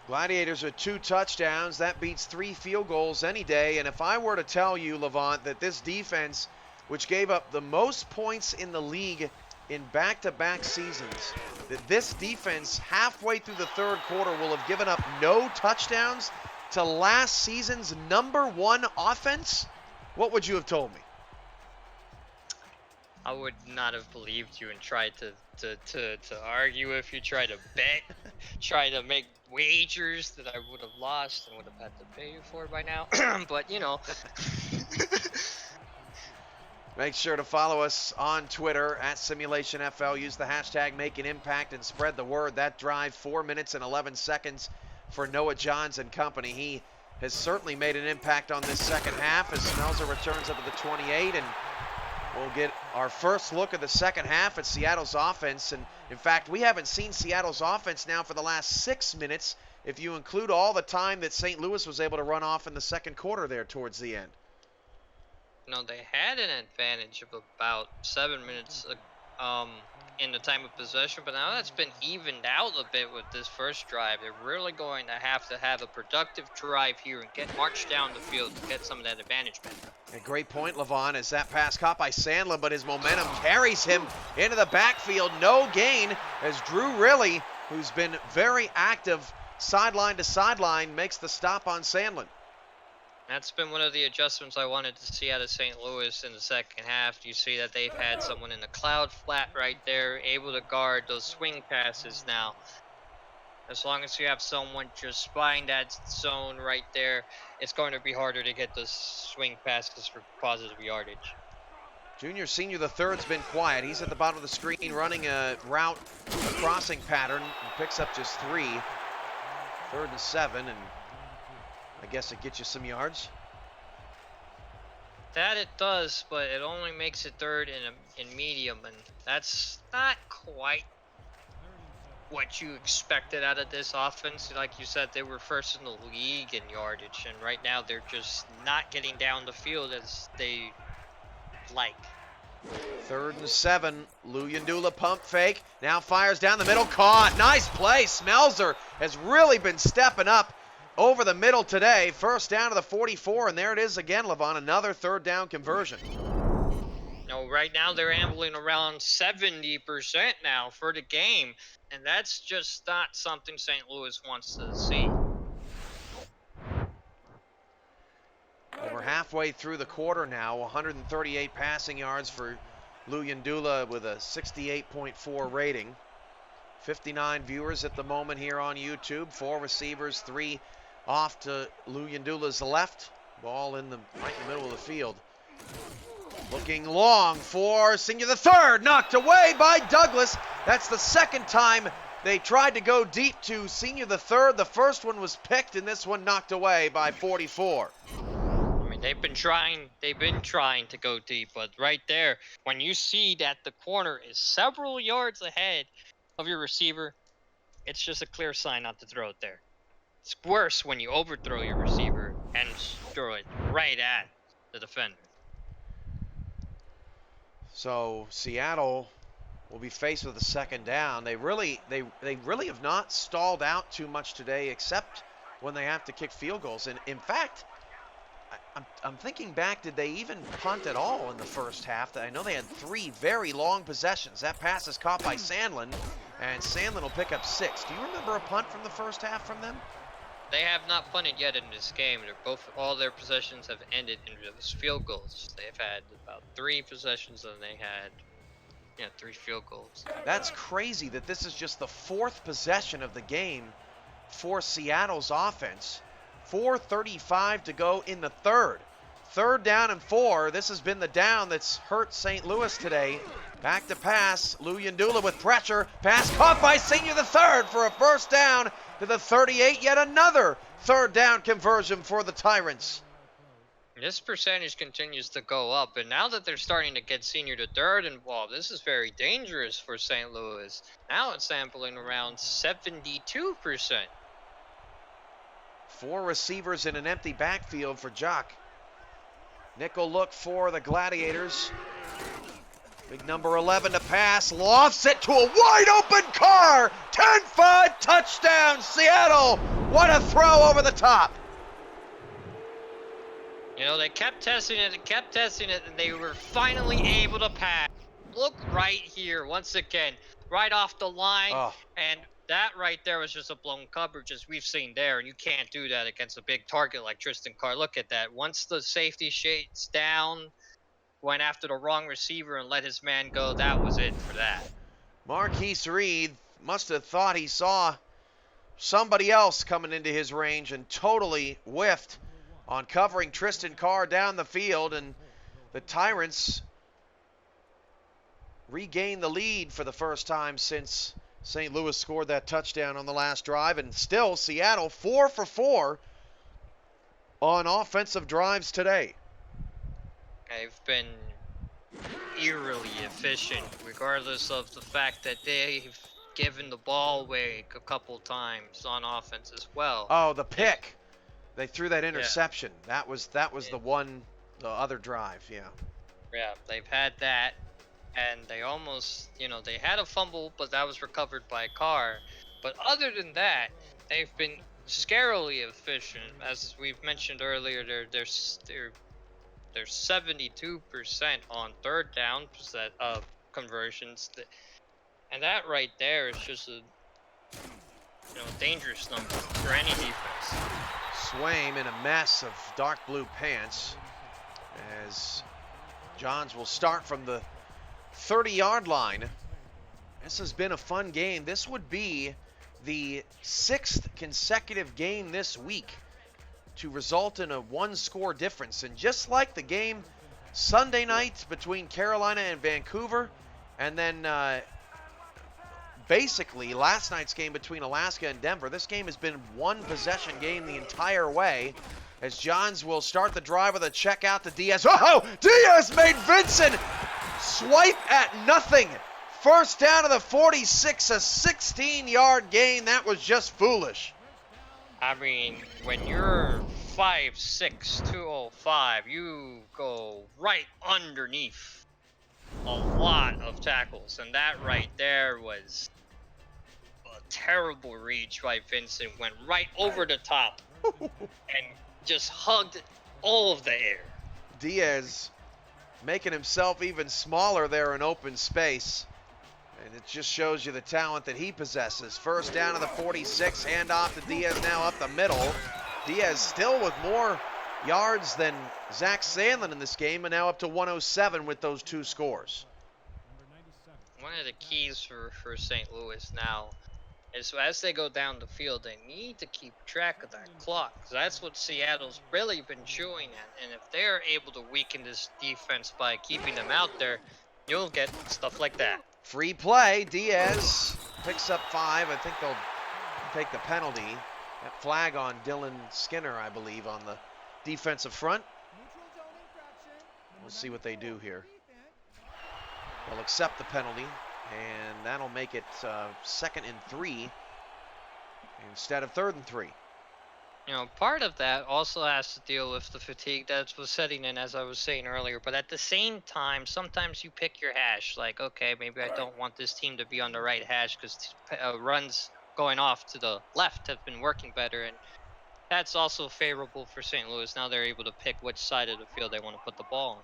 Gladiators are 2 touchdowns. That beats 3 field goals any day. And if I were to tell you, Levant, that this defense, which gave up the most points in the league in back-to-back seasons, that this defense halfway through the 3rd quarter will have given up no touchdowns to last season's #1 offense, what would you have told me? I would not have believed you and tried to argue if you tried to bet, try to make wagers that I would have lost and would have had to pay you for by now. But you know. Make sure to follow us on Twitter at SimulationFL. Use the hashtag #MakeAnImpact and spread the word. That drive, 4 minutes and 11 seconds for Noah Johns and company. He has certainly made an impact on this second half as Smelzer returns up to the 28, and we'll get our first look at the second half at Seattle's offense. And in fact, we haven't seen Seattle's offense now for the last 6 minutes, if you include all the time that St. Louis was able to run off in the second quarter there towards the end. No, they had an advantage of about 7 minutes in the time of possession, but now that's been evened out a bit with this first drive. They're really going to have a productive drive here and march down the field to get some of that advantage back. A great point, Levon, as that pass caught by Sandlin, but his momentum carries him into the backfield. No gain as Drew Riley, who's been very active sideline to sideline, makes the stop on Sandlin. That's been one of the adjustments I wanted to see out of St. Louis in the second half. You see that they've had someone in the cloud flat right there, able to guard those swing passes now. As long as you have someone just spying that zone right there, it's going to be harder to get those swing passes for positive yardage. Junior Senior the third's been quiet. He's at the bottom of the screen running a route, a crossing pattern, and picks up just 3. 3rd and 7, and I guess it gets you some yards. That it does, but it only makes it 3rd in medium, and that's not quite what you expected out of this offense. Like you said, they were first in the league in yardage, and right now they're just not getting down the field as they like. 3rd and 7, Luyendula pump fake, now fires down the middle, caught, nice play. Smelzer has really been stepping up over the middle today. First down to the 44, and there it is again, Levon, another 3rd down conversion. No, right now they're ambling around 70% now for the game, and that's just not something St. Louis wants to see. Over halfway through the quarter now, 138 passing yards for Luyendula with a 68.4 rating. 59 viewers at the moment here on YouTube. 4 receivers, 3 off to Luyendula's left. Ball right in the middle of the field. Looking long for Senior the third, knocked away by Douglas. That's the second time they tried to go deep to Senior the third. The first one was picked, and this one knocked away by 44. I mean, they've been trying to go deep, but right there, when you see that the corner is several yards ahead of your receiver, it's just a clear sign not to throw it there. It's worse when you overthrow your receiver and throw it right at the defender. So Seattle will be faced with a second down. They really have not stalled out too much today, except when they have to kick field goals. And in fact, I'm thinking back, did they even punt at all in the first half? I know they had 3 very long possessions. That pass is caught by Sandlin, and Sandlin will pick up 6. Do you remember a punt from the first half from them? They have not punted yet in this game. All their possessions have ended in field goals. They've had about 3 possessions, and they had 3 field goals. That's crazy that this is just the 4th possession of the game for Seattle's offense. 4:35 to go in the 3rd. 3rd down and 4. This has been the down that's hurt St. Louis today. Back to pass. Luyendula with pressure. Pass caught by Senior the third for a first down to the 38. Yet another 3rd down conversion for the Tyrants. This percentage continues to go up, and now that they're starting to get Senior the third involved, this is very dangerous for St. Louis. Now it's sampling around 72%. 4 receivers in an empty backfield for Jock. Nickel look for the Gladiators. Big number 11 to pass. Lofts it to a wide open Carr. 10-5 touchdown Seattle. What a throw over the top. You know, they kept testing it and they were finally able to pass. Look right here, once again, right off the line. Oh. And that right there was just a blown coverage, as we've seen there, and you can't do that against a big target like Tristan Carr. Look at that. Once the safety shade's down, went after the wrong receiver and let his man go. That was it for that. Marquise Reed must have thought he saw somebody else coming into his range and totally whiffed on covering Tristan Carr down the field, and the Tyrants regained the lead for the first time since St. Louis scored that touchdown on the last drive, and still Seattle 4 for 4 on offensive drives today. They've been eerily efficient, regardless of the fact that they've given the ball away a couple times on offense as well. Oh, the pick. They threw that interception. Yeah. That was the other drive, yeah. Yeah, they've had that, and they almost, they had a fumble, but that was recovered by Carr. But other than that, they've been scarily efficient. As we've mentioned earlier, they're 72% on third down conversions, and that right there is just a dangerous number for any defense. Swaim in a mess of dark blue pants as Johns will start from the 30-yard line. This has been a fun game. This would be the 6th consecutive game this week to result in a one-score difference. And just like the game Sunday night between Carolina and Vancouver, and then basically last night's game between Alaska and Denver, this game has been one possession game the entire way, as Johns will start the drive with a check out to Diaz. Oh, Diaz made Vincent swipe at nothing. First down to the 46, a 16-yard gain. That was just foolish. I mean, when you're 5'6", 205, you go right underneath a lot of tackles, and that right there was a terrible reach by Vincent. Went right over the top and just hugged all of the air. Diaz making himself even smaller there in open space. And it just shows you the talent that he possesses. First down to the 46, handoff to Diaz now up the middle. Diaz still with more yards than Zach Sandlin in this game, and now up to 107 with those two scores. One of the keys for St. Louis now is as they go down the field, they need to keep track of that clock, because that's what Seattle's really been chewing at. And if they're able to weaken this defense by keeping them out there, you'll get stuff like that. Free play. Diaz picks up 5. I think they'll take the penalty. That flag on Dylan Skinner, I believe, on the defensive front. We'll see what they do here. They'll accept the penalty, and that'll make it 2nd and 3 instead of 3rd and 3. Part of that also has to deal with the fatigue that was setting in, as I was saying earlier. But at the same time, sometimes you pick your hash. Like, okay, maybe I don't want this team to be on the right hash because runs going off to the left have been working better. And that's also favorable for St. Louis. Now they're able to pick which side of the field they want to put the ball on.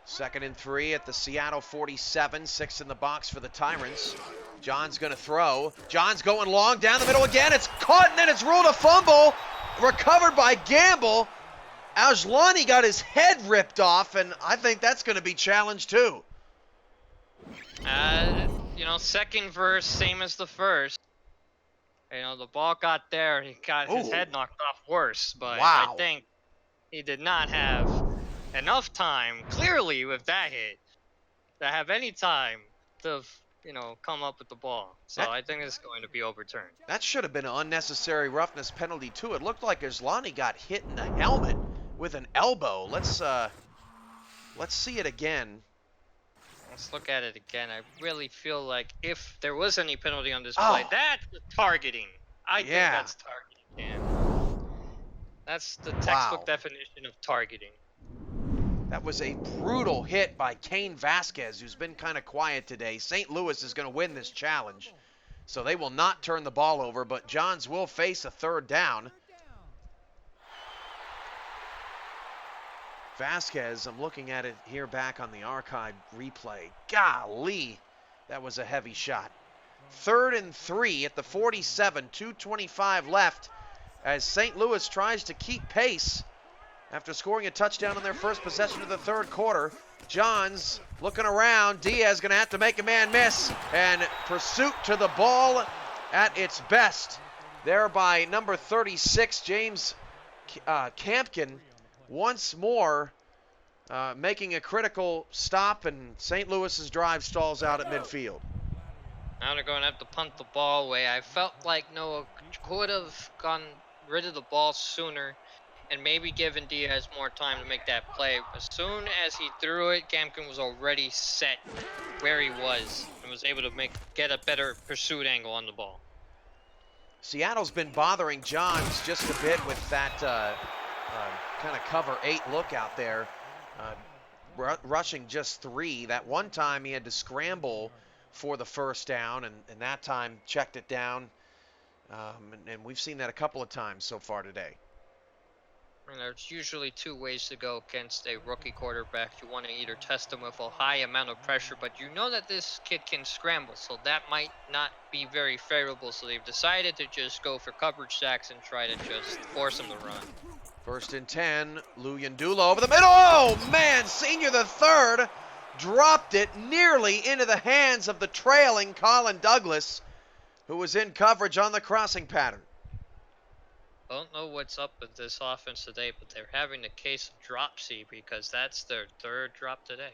2nd and 3 at the Seattle 47. 6 in the box for the Tyrants. John's going to throw. John's going long down the middle again. It's caught, and then it's ruled a fumble. Recovered by Gamble. Ajlani got his head ripped off, and I think that's going to be challenged too. Second verse, same as the first. The ball got there. He got his head knocked off worse, but wow. I think he did not have enough time, clearly, with that hit, to have any time to come up with the ball. So I think it's going to be overturned. That should have been an unnecessary roughness penalty too. It looked like Ajlani got hit in the helmet with an elbow. Let's see it again. Let's look at it again. I really feel like if there was any penalty on this play, that's targeting. I think that's targeting. Yeah. That's the textbook definition of targeting. That was a brutal hit by Cain Vasquez, who's been kind of quiet today. St. Louis is going to win this challenge, so they will not turn the ball over, but Johns will face a 3rd down. Vasquez, I'm looking at it here back on the archive replay. Golly, that was a heavy shot. 3rd and 3 at the 47, 2:25 left, as St. Louis tries to keep pace after scoring a touchdown on their first possession of the 3rd quarter. Johns looking around. Diaz going to have to make a man miss. And pursuit to the ball at its best. There by number 36, James Campkin, once more making a critical stop, and St. Louis's drive stalls out at midfield. Now they're going to have to punt the ball away. I felt like Noah could have gone rid of the ball sooner and maybe given Diaz more time to make that play. As soon as he threw it, Campkin was already set where he was and was able to get a better pursuit angle on the ball. Seattle's been bothering Johns just a bit with that kind of cover 8 look out there, rushing just 3. That one time he had to scramble for the first down, and that time checked it down. And we've seen that a couple of times so far today. And there's usually 2 ways to go against a rookie quarterback. You want to either test him with a high amount of pressure, but you know that this kid can scramble, so that might not be very favorable. So they've decided to just go for coverage sacks and try to just force him to run. 1st and 10, Luyendula over the middle. Oh, man, senior the third dropped it nearly into the hands of the trailing Colin Douglas, who was in coverage on the crossing pattern. Don't know what's up with this offense today, but they're having a case of dropsy because that's their 3rd drop today.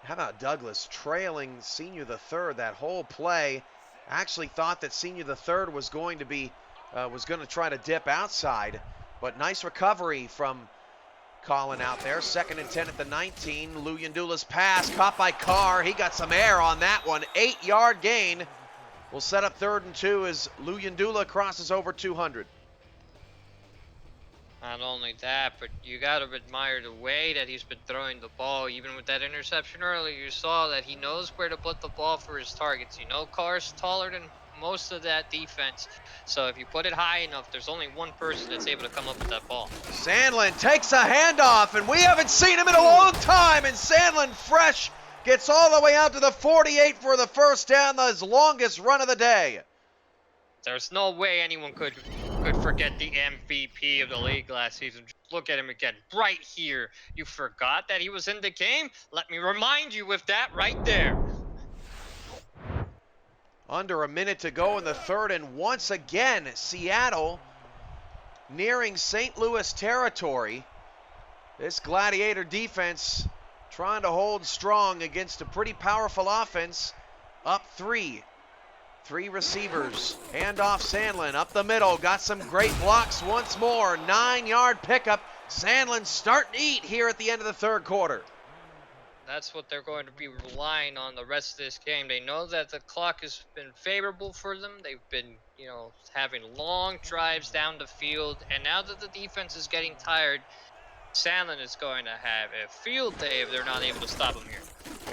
How about Douglas trailing senior the third that whole play? Actually thought that senior the third was going to try to dip outside, but nice recovery from Colin out there. 2nd and 10 at the 19. Luyendula's pass caught by Carr. He got some air on that one. 8-yard gain. We'll set up 3rd and 2 as Luyendula crosses over 200. Not only that, but you got to admire the way that he's been throwing the ball. Even with that interception earlier, you saw that he knows where to put the ball for his targets. You know, Carr's taller than most of that defense. So if you put it high enough, there's only one person that's able to come up with that ball. Sandlin takes a handoff, and we haven't seen him in a long time. And Sandlin, fresh, gets all the way out to the 48 for the first down, his longest run of the day. There's no way anyone could forget the MVP of the league last season. Just look at him again, right here. You forgot that he was in the game? Let me remind you with that right there. Under a minute to go in the 3rd, and once again, Seattle nearing St. Louis territory. This Gladiator defense trying to hold strong against a pretty powerful offense. Up 3. 3 receivers. Hand off Sandlin. Up the middle. Got some great blocks once more. 9-yard pickup. Sandlin starting to eat here at the end of the 3rd quarter. That's what they're going to be relying on the rest of this game. They know that the clock has been favorable for them. They've been, having long drives down the field. And now that the defense is getting tired, Sandlin is going to have a field day if they're not able to stop him here.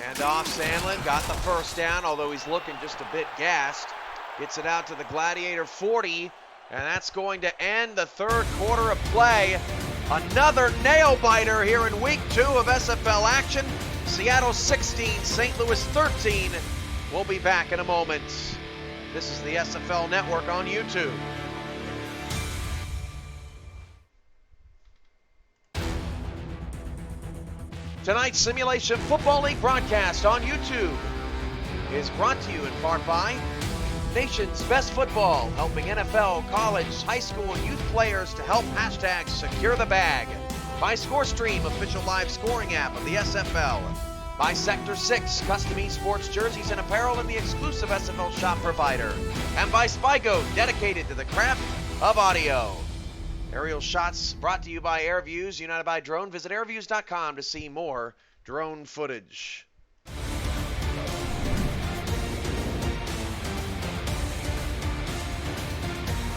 Hand off Sandlin, got the first down, although he's looking just a bit gassed. Gets it out to the Gladiator 40, and that's going to end the 3rd quarter of play. Another nail-biter here in week 2 of SFL action. Seattle 16, St. Louis 13. We'll be back in a moment. This is the SFL Network on YouTube. Tonight's Simulation Football League broadcast on YouTube is brought to you in part by Nation's Best Football, helping NFL, college, high school, and youth players to help hashtag secure the bag. By ScoreStream, official live scoring app of the SFL. By Sector 6, custom esports jerseys and apparel in the exclusive SFL shop provider. And by Spygo, dedicated to the craft of audio. Aerial shots brought to you by AirViews, United by Drone. Visit airviews.com to see more drone footage.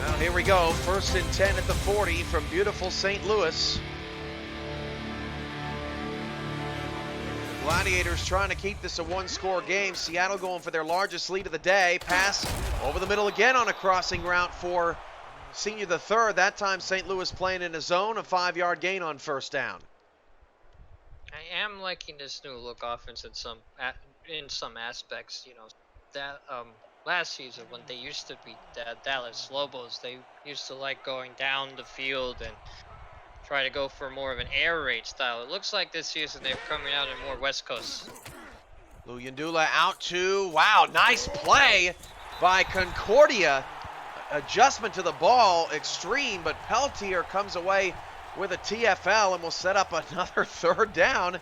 Now here we go, 1st and 10 at the 40 from beautiful St. Louis. Gladiators trying to keep this a 1-score game. Seattle going for their largest lead of the day. Pass over the middle again on a crossing route for senior the third. That time St. Louis playing in a zone, a 5-yard gain on 1st down. I am liking this new look offense in some aspects. That last season when they used to be Dallas Lobos, they used to like going down the field and try to go for more of an air raid style. It looks like this season they're coming out in more West Coast. Luyendula out to, wow, nice play by Concordia. Adjustment to the ball, extreme, but Peltier comes away with a TFL and will set up another third down.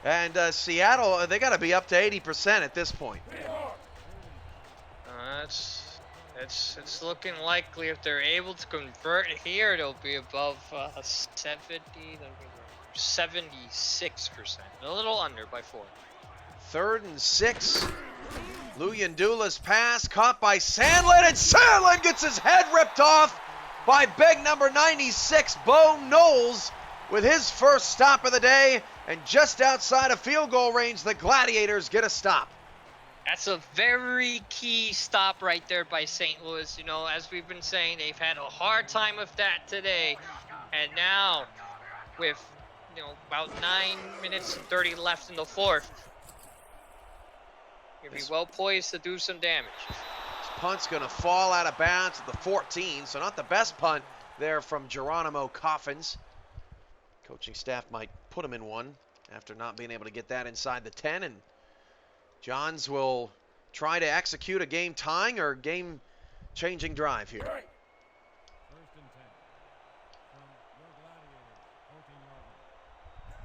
And Seattle, they got to be up to 80% at this point. It's looking likely if they're able to convert here, it'll be above 76%. A little under by 4. 3rd and 6. Luyendula's pass caught by Sandlin, and Sandlin gets his head ripped off by big number 96, Bo Knowles, with his first stop of the day. And just outside of field goal range, the Gladiators get a stop. That's a very key stop right there by St. Louis. You know, as we've been saying, they've had a hard time with that today. And now, with, you know, about 9 minutes and 30 left in the 4th, you'll be well poised to do some damage. This punt's going to fall out of bounds at the 14, so not the best punt there from Geronimo Coffins. Coaching staff might put him in one after not being able to get that inside the 10, and Johns will try to execute a game-tying or game-changing drive here.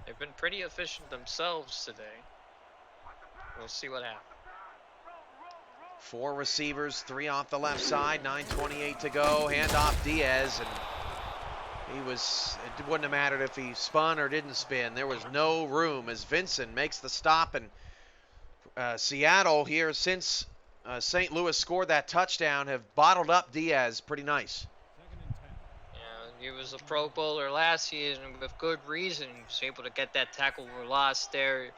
They've been pretty efficient themselves today. We'll see what happens. 4 receivers, 3 off the left side, 9:28 to go. Handoff Diaz, and it wouldn't have mattered if he spun or didn't spin. There was no room as Vincent makes the stop, and Seattle here, since St. Louis scored that touchdown, have bottled up Diaz pretty nice. Yeah, he was a Pro Bowler last season with good reason. He was able to get that tackle for loss there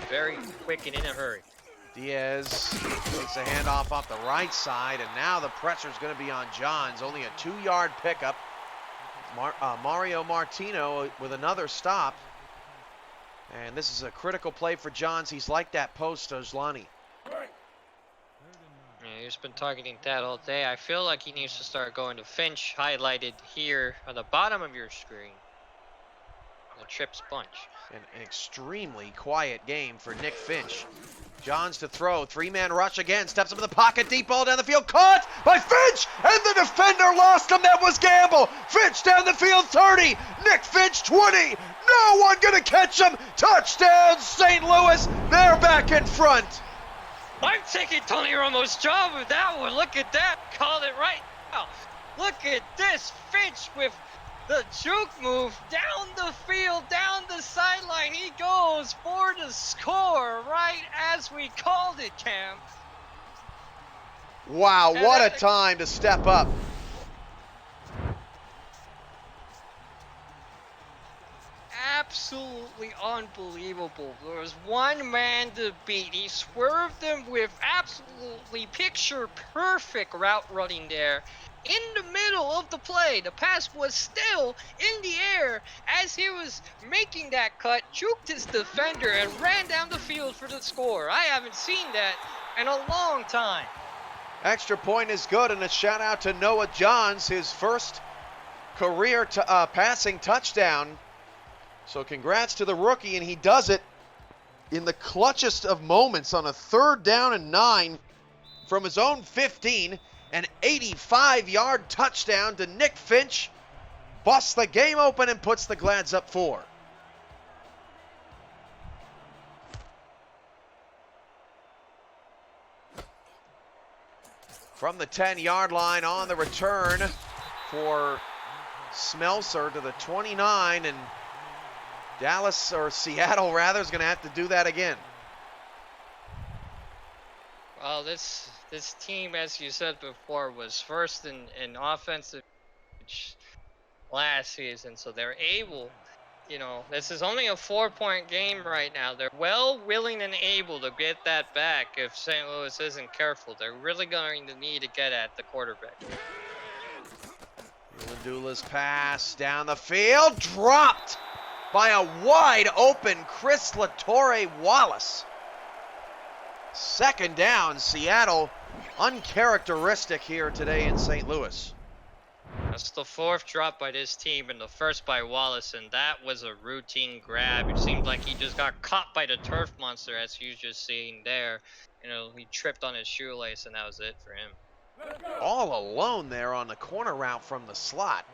very quick and in a hurry. Diaz takes a handoff off the right side, and now the pressure's going to be on Johns. Only a 2-yard pickup. Mario Martino with another stop. And this is a critical play for Johns. He's like that post Oslani. Yeah, he's been targeting that all day. I feel like he needs to start going to Finch, highlighted here on the bottom of your screen. The trips bunch. An extremely quiet game for Nick Finch. Johns to throw, 3-man rush again, steps up in the pocket, deep ball down the field, caught by Finch, and the defender lost him. That was Gamble. Finch down the field, 30, Nick Finch, 20, no one gonna catch him. Touchdown, St. Louis, they're back in front. I'm taking Tony Romo's job with that one. Look at that, called it right now. Look at this, Finch with the juke move down the field, down the sideline. He goes for the score right as we called it, Cam. Wow, what a time to step up. Absolutely unbelievable. There was one man to beat. He swerved them with absolutely picture-perfect route running there. In the middle of the play, the pass was still in the air as he was making that cut, juked his defender, and ran down the field for the score. I haven't seen that in a long time. Extra point is good, and a shout out to Noah Johns, his first career passing touchdown. So congrats to the rookie, and he does it in the clutchest of moments on a 3rd down and 9 from his own 15. An 85-yard touchdown to Nick Finch. Busts the game open and puts the Glads up 4. From the 10-yard line on the return for Smelser to the 29, and Dallas, or Seattle rather, is going to have to do that again. Well, this team, as you said before, was first in offensive last season, so they're able, you know, this is only a 4-point game right now. They're willing and able to get that back if St. Louis isn't careful. They're really going to need to get at the quarterback. Luyendula's pass down the field, dropped by a wide open Chris LaTorre Wallace. 2nd down, Seattle, uncharacteristic here today in St. Louis. That's the 4th drop by this team and the 1st by Wallace, and that was a routine grab. It seemed like he just got caught by the turf monster, as you just seen there. He tripped on his shoelace, and that was it for him. All alone there on the corner route from the slot.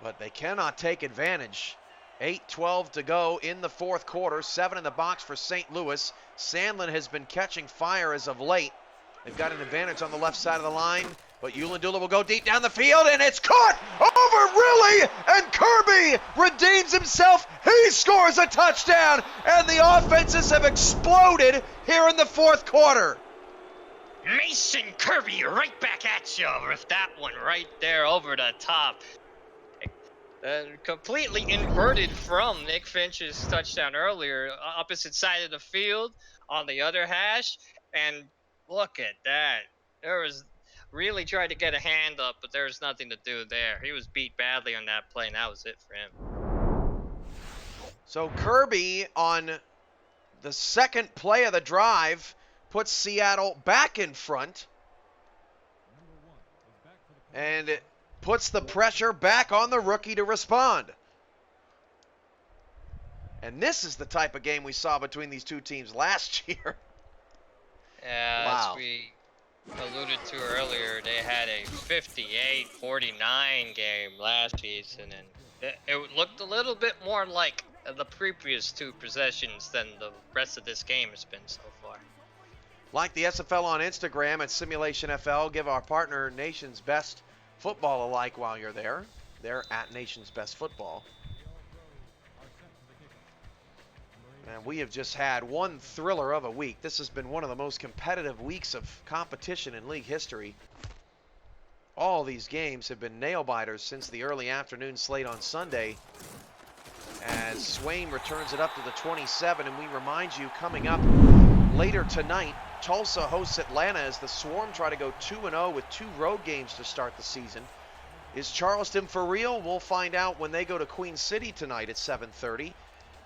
But they cannot take advantage. 8:12 to go in the 4th quarter. 7 in the box for St. Louis. Sandlin has been catching fire as of late. They've got an advantage on the left side of the line, but Ulandula will go deep down the field, and it's caught over Riley, and Kirby redeems himself. He scores a touchdown, and the offenses have exploded here in the 4th quarter. Mason Kirby right back at you with that one right there over the top. Completely inverted from Nick Finch's touchdown earlier, opposite side of the field on the other hash, and look at that. There was really tried to get a hand up, but there was nothing to do there. He was beat badly on that play, and that was it for him. So Kirby on the second play of the drive puts Seattle back in front and puts the pressure back on the rookie to respond. And this is the type of game we saw between these two teams last year. Yeah, Wow. as we alluded to earlier, they had a 58-49 game last season, and it looked a little bit more like the previous 2 possessions than the rest of this game has been so far. Like the SFL on Instagram at Simulation FL. Give our partner Nation's Best Football a like while you're there. They're at Nation's Best Football. And we have just had one thriller of a week. This has been one of the most competitive weeks of competition in league history. All these games have been nail-biters since the early afternoon slate on Sunday, as Swain returns it up to the 27. And we remind you, coming up later tonight, Tulsa hosts Atlanta as the Swarm try to go 2-0 with 2 road games to start the season. Is Charleston for real? We'll find out when they go to Queen City tonight at 7:30.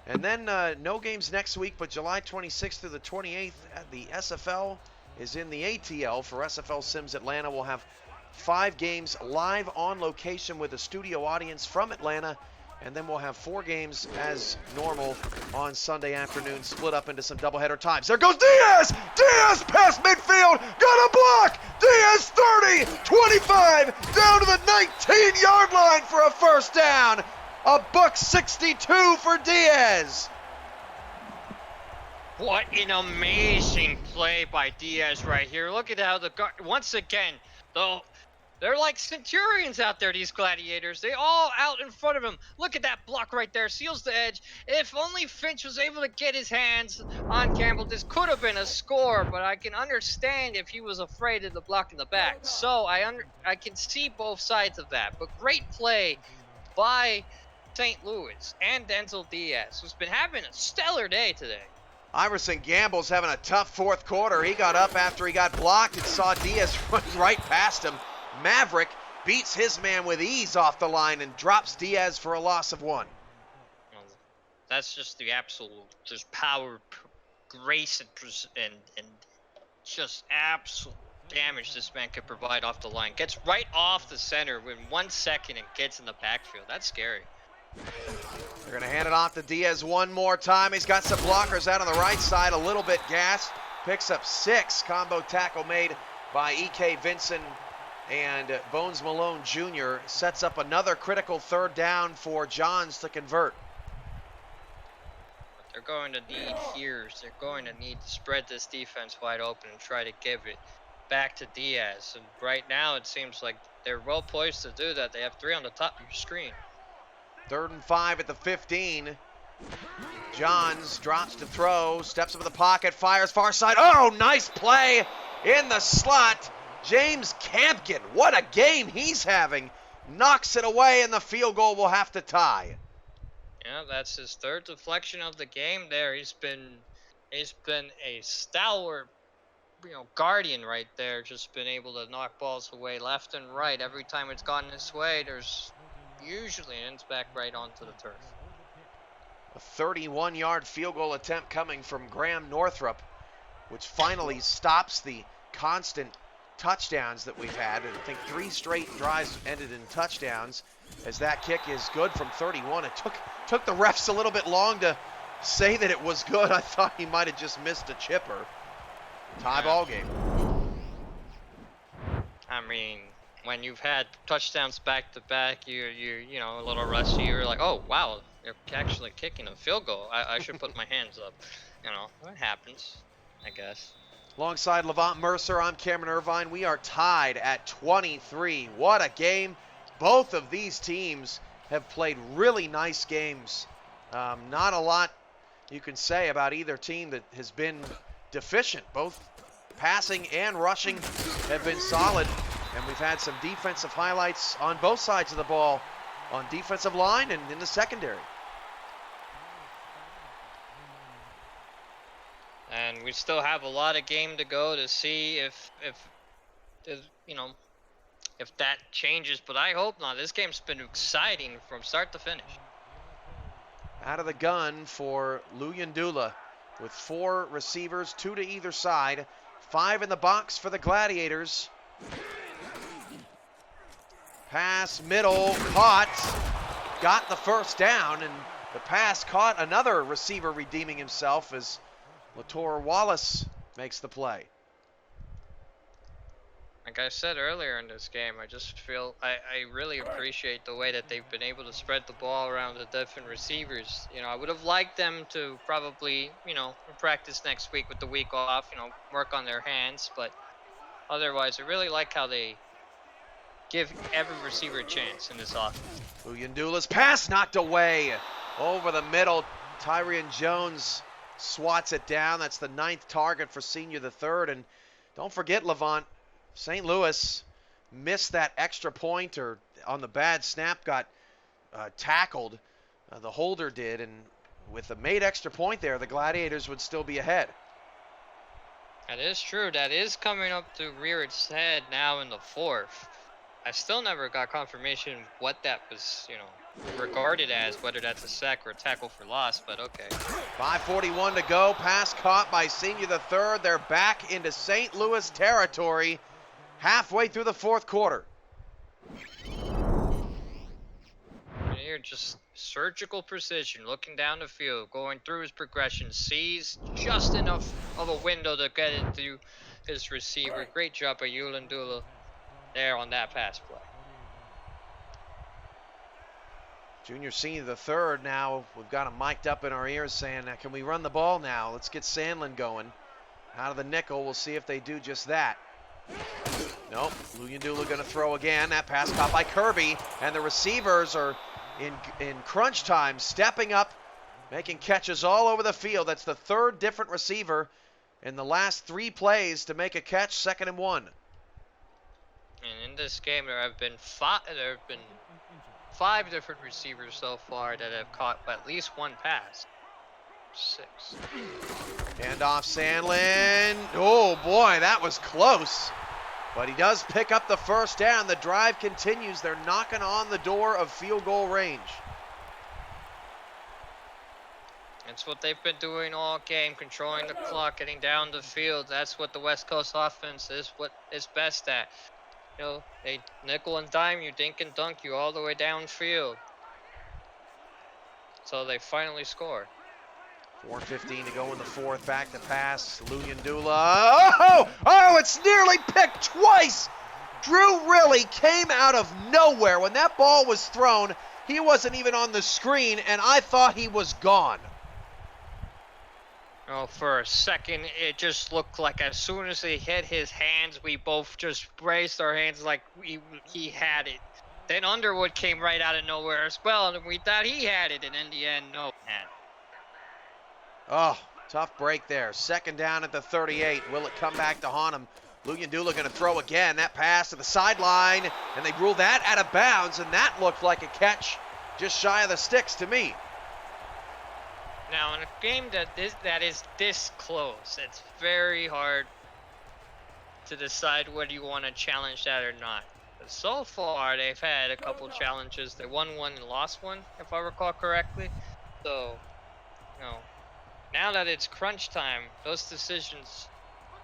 And then no games next week, but July 26th through the 28th, the SFL is in the ATL for SFL Sims Atlanta. We'll have 5 games live on location with a studio audience from Atlanta. And then we'll have 4 games as normal on Sunday afternoon, split up into some doubleheader times. There goes Diaz! Diaz past midfield, got a block! Diaz 30, 25, down to the 19-yard line for a first down. A $1.62 for Diaz. What an amazing play by Diaz right here. Look at how once again, though, they're like centurions out there, these gladiators. They all out in front of him. Look at that block right there. Seals the edge. If only Finch was able to get his hands on Campbell, this could have been a score, but I can understand if he was afraid of the block in the back. So I can see both sides of that. But great play by St. Louis and Denzel Diaz, who's been having a stellar day today. Iverson Gamble's having a tough 4th quarter. He got up after he got blocked and saw Diaz run right past him. Maverick beats his man with ease off the line and drops Diaz for a loss of 1. That's just the absolute just power, grace, and just absolute damage this man could provide off the line. Gets right off the center in 1 second and gets in the backfield. That's scary. They're going to hand it off to Diaz one more time. He's got some blockers out on the right side, a little bit gassed. Picks up 6. Combo tackle made by E.K. Vinson and Bones Malone Jr. Sets up another critical 3rd down for Johns to convert. What they're going to need here is they're going to need to spread this defense wide open and try to give it back to Diaz. And right now it seems like they're well poised to do that. They have 3 on the top of your screen. 3rd and 5 at the 15. Johns drops to throw, steps into the pocket, fires far side. Oh, nice play in the slot. James Campkin, what a game he's having. Knocks it away, and the field goal will have to tie. Yeah, that's his 3rd deflection of the game there. He's been a stalwart, guardian right there. Just been able to knock balls away left and right. Every time it's gone this way, there's usually ends back right onto the turf. A 31-yard field goal attempt coming from Graham Northrup, which finally stops the constant touchdowns that we've had. I think 3 straight drives ended in touchdowns, as that kick is good from 31. It took the refs a little bit long to say that it was good. I thought he might have just missed a chipper. Tie ball game. I mean, when you've had touchdowns back to back, you're a little rusty. You're like, oh wow, you're actually kicking a field goal. I should put my hands up. That happens, I guess. Alongside Levant Mercer, I'm Cameron Irvine. We are tied at 23. What a game. Both of these teams have played really nice games. Not a lot you can say about either team that has been deficient. Both passing and rushing have been solid, and we've had some defensive highlights on both sides of the ball, on defensive line and in the secondary. And we still have a lot of game to go to see if that changes, but I hope not. This game's been exciting from start to finish. Out of the gun for Luyendula with 4 receivers, 2 to either side, 5 in the box for the Gladiators. Pass middle, caught, got the first down, and the pass caught another receiver redeeming himself as Latour Wallace makes the play. Like I said earlier in this game, I just feel I really appreciate the way that they've been able to spread the ball around the different receivers. I would have liked them to probably, practice next week with the week off, work on their hands, but otherwise, I really like how they give every receiver a chance in this offense. Luyendula's pass knocked away over the middle. Tyrion Jones swats it down. That's the 9th target for senior the 3rd. And don't forget, Levant, St. Louis missed that extra point, or on the bad snap got tackled. The holder did, and with a made extra point there, the Gladiators would still be ahead. That is true. That is coming up to rear its head now in the 4th. I still never got confirmation what that was, regarded as, whether that's a sack or a tackle for loss, but okay. 5:41 to go. Pass caught by senior the 3rd. They're back into St. Louis territory halfway through the 4th quarter. And here, just surgical precision, looking down the field, going through his progression, sees just enough of a window to get into his receiver. Great job by Luyendula there on that pass play. Junior senior the 3rd now. We've got him mic'd up in our ears saying, can we run the ball now? Let's get Sandlin going. Out of the nickel, we'll see if they do just that. Nope, Luyendula going to throw again. That pass caught by Kirby, and the receivers are in crunch time, stepping up, making catches all over the field. That's the 3rd different receiver in the last 3 plays to make a catch, 2nd and 1. And in this game, there have been 5 different receivers so far that have caught at least 1 pass. 6. Hand off Sandlin. Oh boy, that was close. But he does pick up the first down. The drive continues. They're knocking on the door of field goal range. That's what they've been doing all game, controlling the clock, getting down the field. That's what the West Coast offense is what is best at. They nickel and dime you, dink and dunk you all the way downfield. So they finally score. 4:15 to go in the 4th. Back to pass. Luyendula. Oh, it's nearly picked twice. Drew really came out of nowhere. When that ball was thrown, he wasn't even on the screen, and I thought he was gone. For a second, it just looked like as soon as he hit his hands, we both just braced our hands like he had it. Then Underwood came right out of nowhere as well, and we thought he had it, and in the end, no, man. Oh, tough break there. 2nd down at the 38. Will it come back to haunt him? Luyendula going to throw again. That pass to the sideline, and they ruled that out of bounds, and that looked like a catch just shy of the sticks to me. Now, in a game that is this close, it's very hard to decide whether you want to challenge that or not. But so far, they've had a couple challenges. They won one and lost one, if I recall correctly. So, now that it's crunch time, those decisions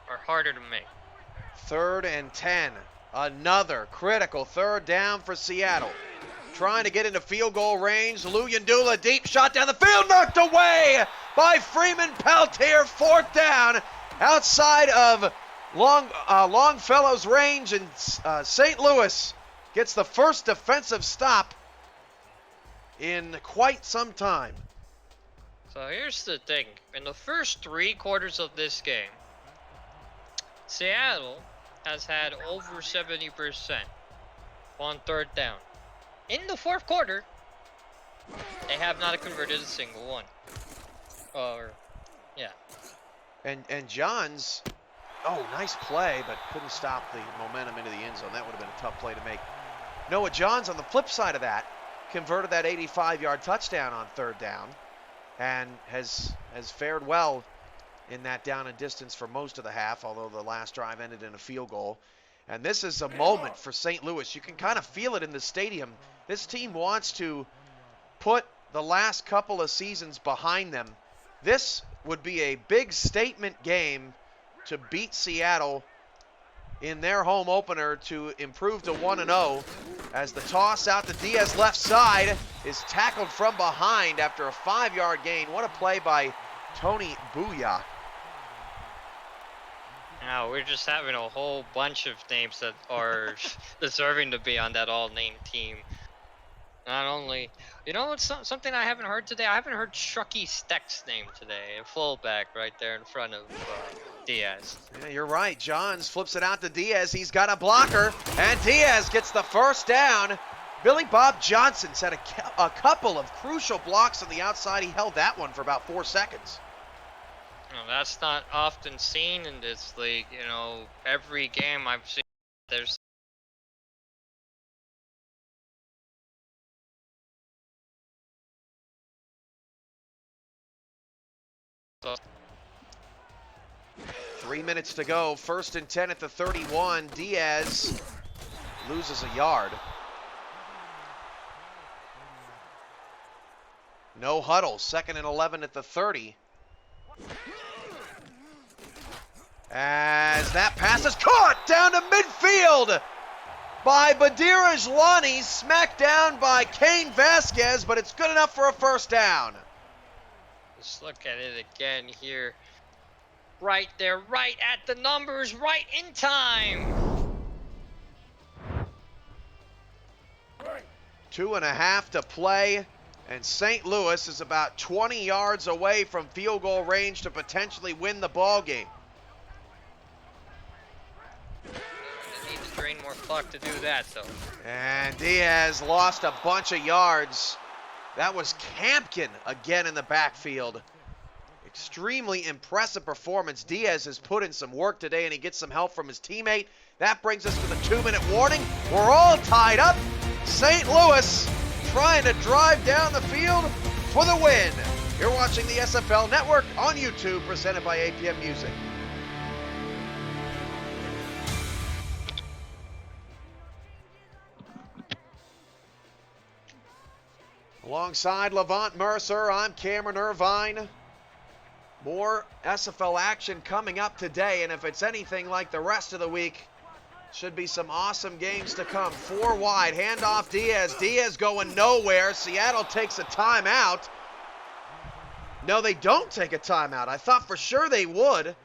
are harder to make. 3rd and 10. Another critical 3rd down for Seattle. Trying to get into field goal range. Luyendula, deep shot down the field, knocked away by Freeman Peltier. 4th down outside of Longfellow's range, and St. Louis gets the first defensive stop in quite some time. So here's the thing. In the first 3 quarters of this game, Seattle has had over 70% on 3rd down. In the 4th quarter, they have not converted a single one. And Johns, nice play, but couldn't stop the momentum into the end zone. That would have been a tough play to make. Noah Johns, on the flip side of that, converted that 85-yard touchdown on 3rd down, and has fared well in that down and distance for most of the half, although the last drive ended in a field goal. And this is a moment for St. Louis. You can kind of feel it in the stadium. This team wants to put the last couple of seasons behind them. This would be a big statement game to beat Seattle in their home opener to improve to 1-0, as the toss out to Diaz left side is tackled from behind after a 5-yard gain. What a play by Tony Booyah. Now we're just having a whole bunch of names that are deserving to be on that all-name team. Not only, it's something I haven't heard today. I haven't heard Chucky Steck's name today, a fullback right there in front of Diaz. Yeah, you're right. Johns flips it out to Diaz. He's got a blocker, and Diaz gets the 1st down. Billy Bob Johnson's had a couple of crucial blocks on the outside. He held that one for about 4 seconds. That's not often seen in this league. Every game I've seen, there's so 3 minutes to go. 1st and 10 at the 31. Diaz loses a yard. No huddle. 2nd and 11 at the 30. As that pass is caught down to midfield by Badira Jlani, smacked down by Kane Vasquez, but it's good enough for a 1st down. Just look at it again here. Right there, right at the numbers, right in time. 2.5 to play, and St. Louis is about 20 yards away from field goal range to potentially win the ball game. They need to drain more clock to do that, though. And Diaz lost a bunch of yards. That was Campkin again in the backfield. Extremely impressive performance. Diaz has put in some work today, and he gets some help from his teammate. That brings us to the 2-minute warning. We're all tied up. St. Louis trying to drive down the field for the win. You're watching the SFL Network on YouTube, presented by APM Music. Alongside Levant Mercer, I'm Cameron Irvine. More SFL action coming up today, and if it's anything like the rest of the week, should be some awesome games to come. 4 wide, handoff Diaz. Diaz going nowhere. Seattle takes a timeout. No, they don't take a timeout. I thought for sure they would.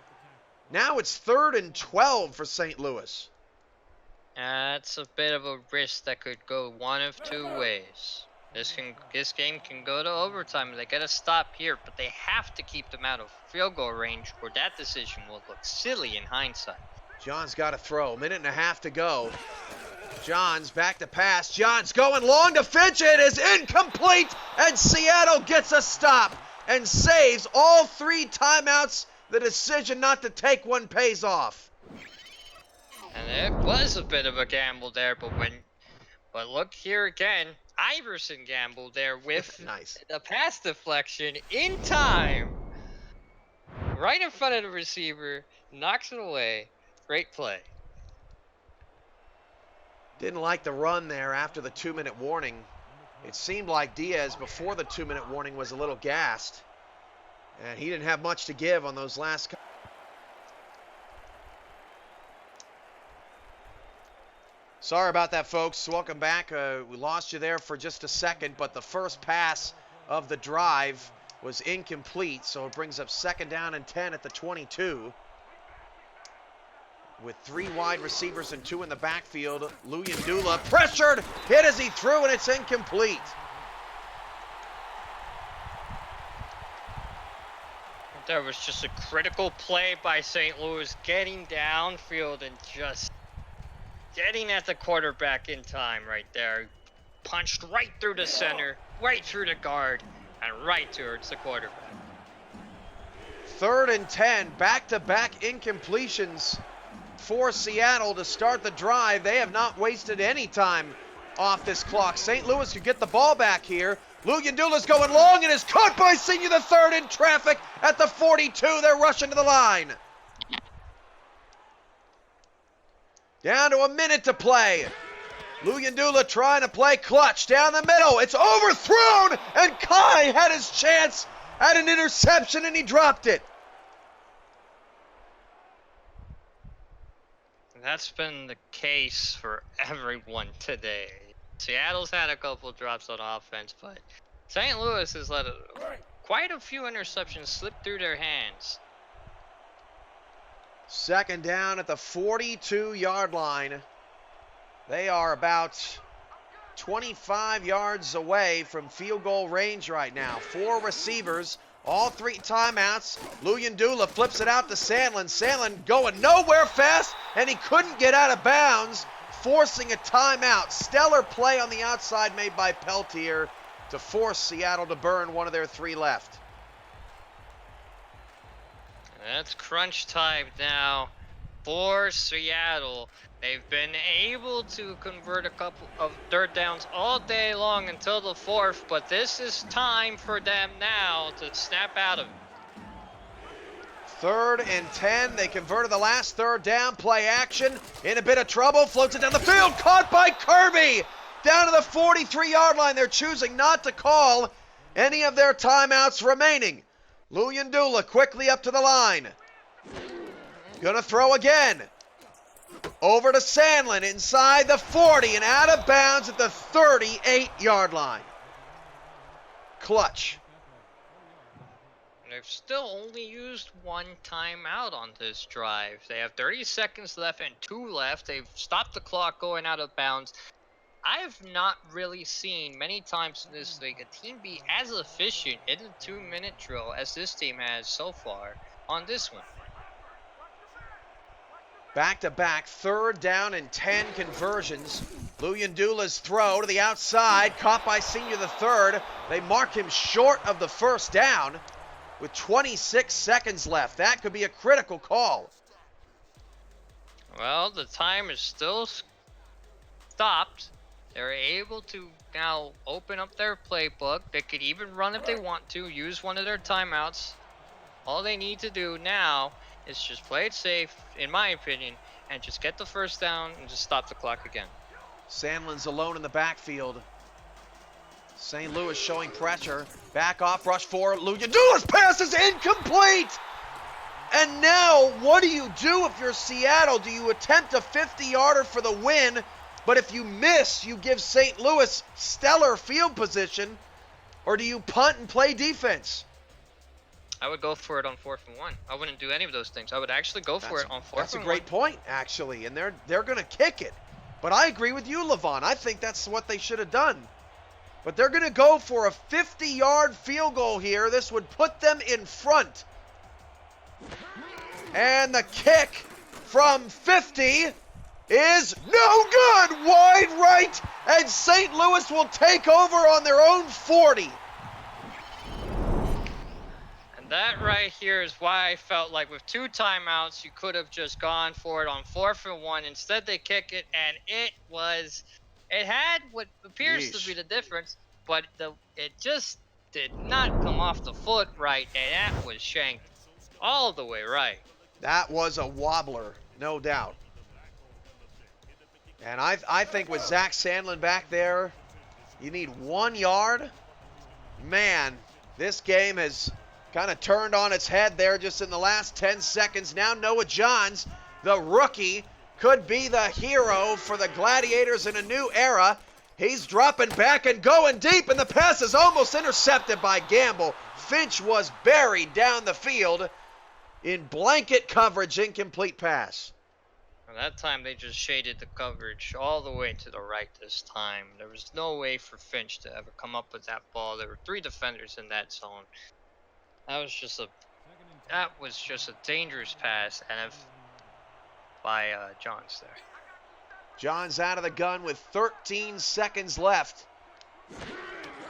Now it's 3rd and 12 for St. Louis. That's a bit of a risk that could go one of 2 ways. This game can go to overtime. They got to stop here, but they have to keep them out of field goal range, or that decision will look silly in hindsight. Johns got to throw. 1.5 to go. Johns back to pass. Johns going long to Finch. It is incomplete, and Seattle gets a stop and saves all 3 timeouts. The decision not to take one pays off. And it was a bit of a gamble there, but look here again. Iverson gambled there with nice. The pass deflection in time. Right in front of the receiver, knocks it away. Great play. Didn't like the run there after the 2-minute warning. It seemed like Diaz before the 2-minute warning was a little gassed, and he didn't have much to give on those last couple. Sorry about that, folks. Welcome back. We lost you there for just a second, but the first pass of the drive was incomplete, so it brings up 2nd down and 10 at the 22. With 3 wide receivers and 2 in the backfield, Luyendula pressured, hit as he threw, and it's incomplete. There was just a critical play by St. Louis, getting downfield and just getting at the quarterback in time right there. Punched right through the center, right through the guard, and right towards the quarterback. 3rd and 10, back-to-back incompletions for Seattle to start the drive. They have not wasted any time off this clock. St. Louis could get the ball back here. Luyendula's going long and is caught by Senior the third in traffic at the 42. They're rushing to the line. Down to a minute to play. Luyendula trying to play clutch down the middle. It's overthrown, and Kai had his chance at an interception, and he dropped it. That's been the case for everyone today. Seattle's had a couple drops on offense, but St. Louis has let quite a few interceptions slip through their hands. 2nd down at the 42-yard line. They are about 25 yards away from field goal range right now. 4 receivers, all 3 timeouts. Luyendula flips it out to Sandlin. Sandlin going nowhere fast, and he couldn't get out of bounds, forcing a timeout. Stellar play on the outside made by Peltier to force Seattle to burn one of their 3 left. That's crunch time now for Seattle. They've been able to convert a couple of 3rd downs all day long until the 4th, but this is time for them now to snap out of it. 3rd and 10. They converted the last 3rd down. Play action. In a bit of trouble. Floats it down the field. Caught by Kirby. Down to the 43-yard line. They're choosing not to call any of their timeouts remaining. Luyendula quickly up to the line. Gonna throw again. Over to Sandlin inside the 40 and out of bounds at the 38-yard line. Clutch. They've still only used 1 timeout on this drive. They have 30 seconds left and 2 left. They've stopped the clock going out of bounds. I have not really seen many times in this league a team be as efficient in a 2-minute drill as this team has so far on this one. Back-to-back 3rd down and 10 conversions. Luyendula's throw to the outside, caught by Senior the third. They mark him short of the 1st down with 26 seconds left. That could be a critical call. Well, the time is still stopped. They're able to now open up their playbook. They could even run if they want to, use one of their timeouts. All they need to do now is just play it safe, in my opinion, and just get the 1st down and just stop the clock again. Sandlin's alone in the backfield. St. Louis showing pressure. Back off, rush 4. Luyendula's pass is incomplete! And now, what do you do if you're Seattle? Do you attempt a 50-yarder for the win? But if you miss, you give St. Louis stellar field position? Or do you punt and play defense? I would go for it on 4th and 1. I wouldn't do any of those things. I would actually go for it on 4th and 1. That's a great point, actually. And they're going to kick it. But I agree with you, Levon. I think that's what they should have done. But they're going to go for a 50-yard field goal here. This would put them in front. And the kick from 50 is no good. Wide right. And St. Louis will take over on their own 40. And that right here is why I felt like with 2 timeouts, you could have just gone for it on 4th and 1. Instead, they kick it, and it had what appears to be the difference, but it just did not come off the foot right, and that was shanked all the way right. That was a wobbler, no doubt. And I think with Zach Sandlin back there, you need 1 yard. Man, this game has kind of turned on its head there just in the last 10 seconds. Now Noah Johns, the rookie, could be the hero for the Gladiators in a new era. He's dropping back and going deep, and the pass is almost intercepted by Gamble. Finch was buried down the field in blanket coverage, incomplete pass. And that time they just shaded the coverage all the way to the right this time. There was no way for Finch to ever come up with that ball. There were 3 defenders in that zone. That was just a dangerous pass by Johns there. Johns out of the gun with 13 seconds left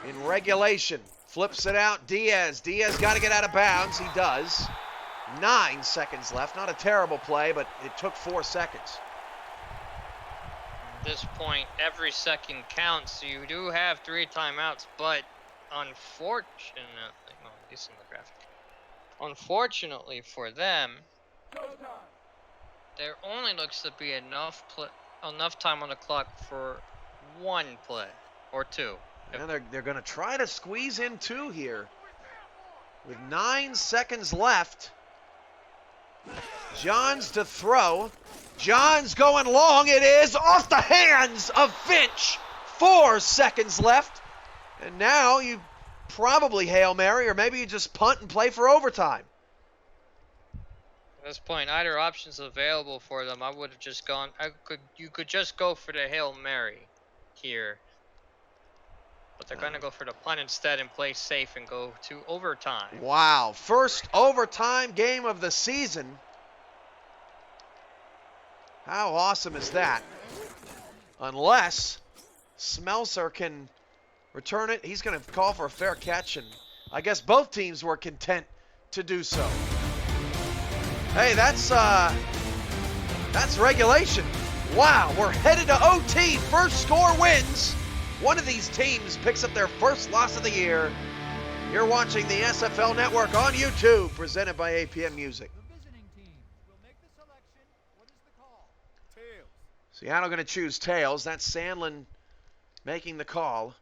in regulation. Flips it out, Diaz. Diaz got to get out of bounds. He does. 9 seconds left. Not a terrible play, but it took 4 seconds. At this point, every second counts. You do have 3 timeouts, but unfortunately, well, at least in the graphic, unfortunately for them, there only looks to be enough time on the clock for 1 play or 2. And they're going to try to squeeze in 2 here. With 9 seconds left. Johns to throw. Johns going long. It is off the hands of Finch. 4 seconds left. And now you probably Hail Mary, or maybe you just punt and play for overtime. At this point, either option's available for them. I would have just gone. You could just go for the Hail Mary here. But they're going to go for the punt instead and play safe and go to overtime. Wow. First overtime game of the season. How awesome is that? Unless Smelser can return it. He's going to call for a fair catch, and I guess both teams were content to do so. Hey, that's regulation. Wow, we're headed to OT. First score wins. One of these teams picks up their first loss of the year. You're watching the SFL Network on YouTube, presented by APM Music. Seattle going to choose tails. That's Sandlin making the call.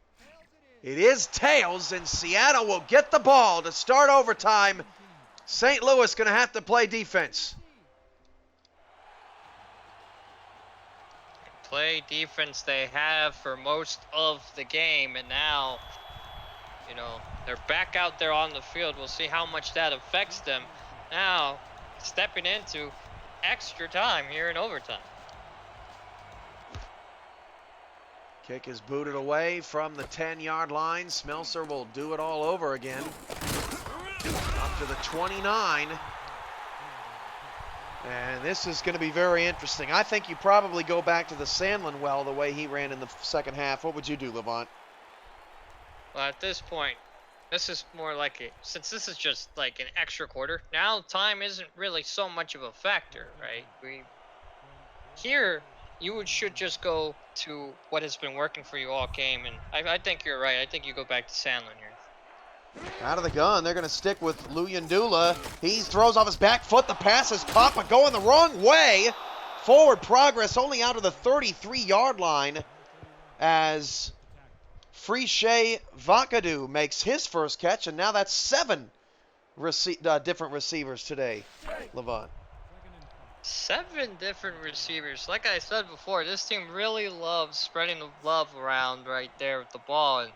It is tails, and Seattle will get the ball to start overtime. St. Louis going to have to play defense. Play defense they have for most of the game, and now, they're back out there on the field. We'll see how much that affects them. Now, stepping into extra time here in overtime. Kick is booted away from the 10-yard line. Smelser will do it all over again. Up to the 29. And this is going to be very interesting. I think you probably go back to the Sandlin well, the way he ran in the second half. What would you do, Levant? Well, at this point, this is more like since this is just like an extra quarter, now time isn't really so much of a factor, right? Here, you should just go to what has been working for you all game, and I think you're right. I think you go back to Sandlin here. Out of the gun, they're going to stick with Luyendula. He throws off his back foot. The pass is caught, but going the wrong way. Forward progress only out of the 33-yard line as Friche Vakadu makes his first catch, and now that's 7 different receivers today, Levant. 7 different receivers. Like I said before, this team really loves spreading the love around right there with the ball, and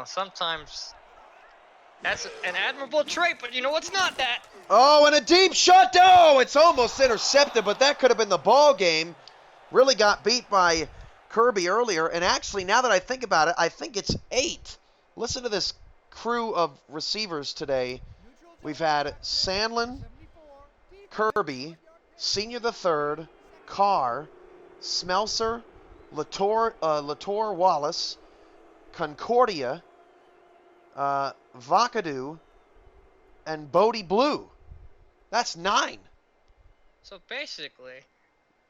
sometimes that's an admirable trait, but it's not that. Oh, and a deep shot. Oh, it's almost intercepted, but that could have been the ball game. Really got beat by Kirby earlier, and actually, now that I think about it, I think it's 8. Listen to this crew of receivers today. We've had Sandlin, Kirby, Senior the Third, Carr, Smelser, Latour Wallace, Concordia, Vakadu, and Bodie Blue. That's 9. So basically,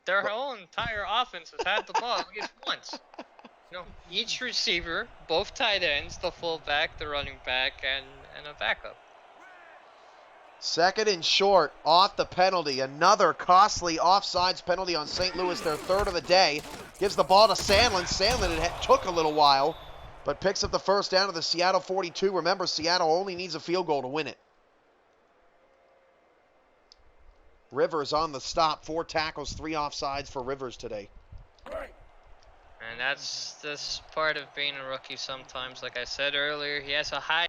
their whole entire offense has had the ball at least once. Each receiver, both tight ends, the fullback, the running back, and a backup. Second and short, off the penalty. Another costly offsides penalty on St. Louis, their 3rd of the day. Gives the ball to Sandlin. Sandlin, it took a little while, but picks up the first down to the Seattle 42. Remember, Seattle only needs a field goal to win it. Rivers on the stop. 4 tackles, 3 offsides for Rivers today. And that's this part of being a rookie sometimes. Like I said earlier, he has a high.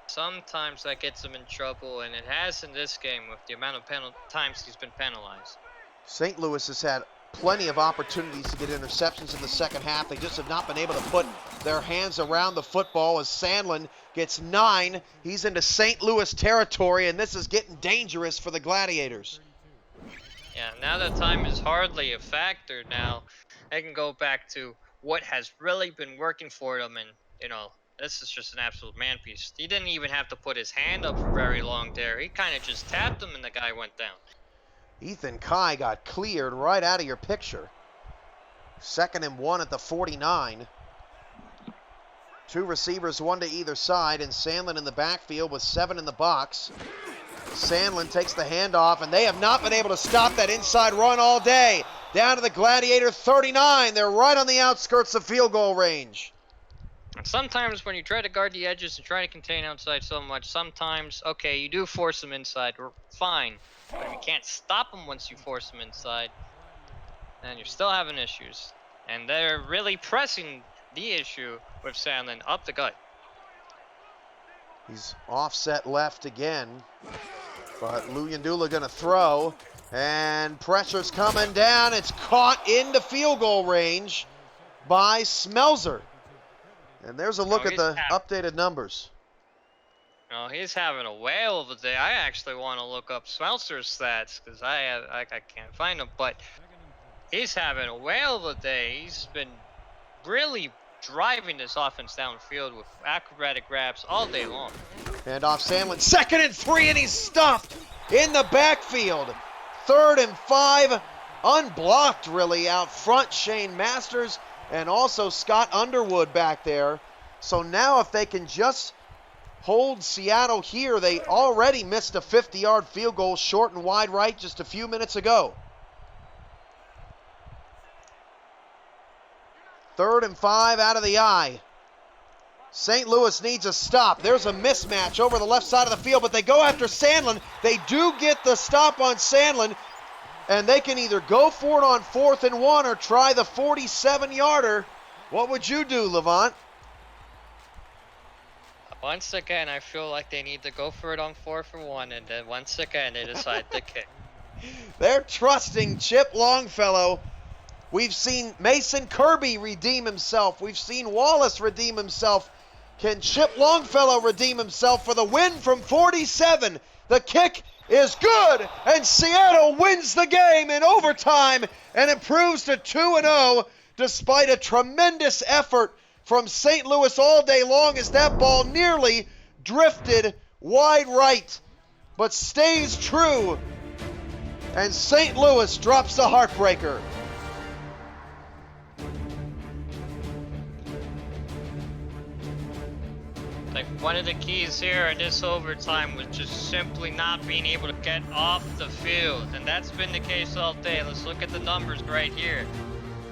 Sometimes that gets him in trouble, and it has in this game with the amount of times he's been penalized. St. Louis has had plenty of opportunities to get interceptions in the second half. They just have not been able to put their hands around the football as Sandlin gets 9. He's into St. Louis territory, and this is getting dangerous for the Gladiators. Yeah, now that time is hardly a factor now. They can go back to what has really been working for them, and, you know, this is just an absolute man piece. He didn't even have to put his hand up for very long there. He kind of just tapped him, and the guy went down. Ethan Kai got cleared right out of your picture. 2nd and 1 at the 49. 2 receivers, 1 to either side, and Sandlin in the backfield with 7 in the box. Sandlin takes the handoff, and they have not been able to stop that inside run all day. Down to the Gladiator 39. They're right on the outskirts of field goal range. And sometimes when you try to guard the edges and try to contain outside so much, sometimes, okay, you do force them inside, we're fine. But if you can't stop them once you force them inside, then you're still having issues. And they're really pressing the issue with Sandlin up the gut. He's offset left again, but Luyandula gonna throw, and pressure's coming down. It's caught into field goal range by Smelzer. And there's a look at the updated numbers. No, he's having a whale of a day. I actually want to look up Smeltzer's stats because I can't find them, but he's having a whale of a day. He's been really driving this offense downfield with acrobatic grabs all day long. And off Sandlin, 2nd and 3, and he's stuffed in the backfield. 3rd and 5, unblocked really out front. Shane Masters and also Scott Underwood back there. So now if they can just hold Seattle here, they already missed a 50-yard field goal short and wide right just a few minutes ago. 3rd and 5 out of the eye. St. Louis needs a stop. There's a mismatch over the left side of the field, but they go after Sandlin. They do get the stop on Sandlin, and they can either go for it on 4th and 1 or try the 47-yarder. What would you do, Levant? Once again, I feel like they need to go for it on 4th and 1, and then once again, they decide to kick. They're trusting Chip Longfellow. We've seen Mason Kirby redeem himself. We've seen Wallace redeem himself. Can Chip Longfellow redeem himself for the win from 47? The kick is good, and Seattle wins the game in overtime and improves to 2-0 despite a tremendous effort from St. Louis all day long as that ball nearly drifted wide right, but stays true, and St. Louis drops the heartbreaker. Like, one of the keys here in this overtime was just simply not being able to get off the field, and that's been the case all day. Let's look at the numbers right here.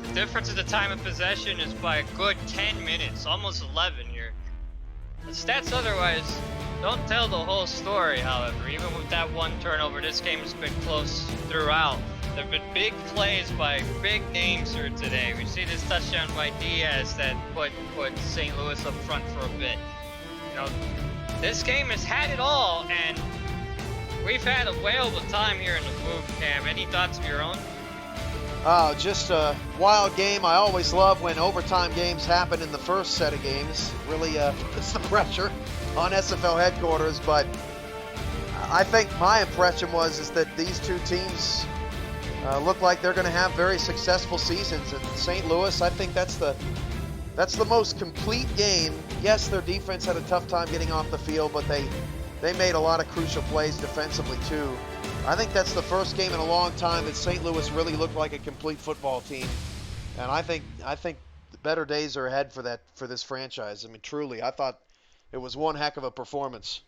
The difference in the time of possession is by a good 10 minutes, almost 11 here. The stats otherwise don't tell the whole story, however. Even with that one turnover, this game has been close throughout. There have been big plays by big names here today. We see this touchdown by Diaz that put St. Louis up front for a bit. You know, this game has had it all, and we've had a whale of a time here in the booth, Cam. Any thoughts of your own? Just a wild game. I always love when overtime games happen in the first set of games. Really puts the pressure on SFL headquarters, but I think my impression is that these two teams look like they're going to have very successful seasons. And St. Louis, I think that's the most complete game. Yes, their defense had a tough time getting off the field, but they made a lot of crucial plays defensively too. I think that's the first game in a long time that St. Louis really looked like a complete football team. And I think the better days are ahead for this franchise. I mean, truly, I thought it was one heck of a performance.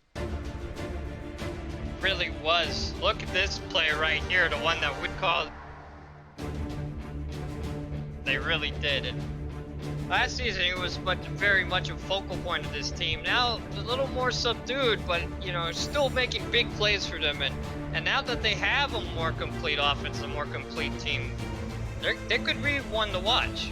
Really was. Look at this play right here, the one that would call. They really did. And Last season, he was very much a focal point of this team. Now, a little more subdued, but, you know, still making big plays for them. And now that they have a more complete offense, a more complete team, they could be one to watch.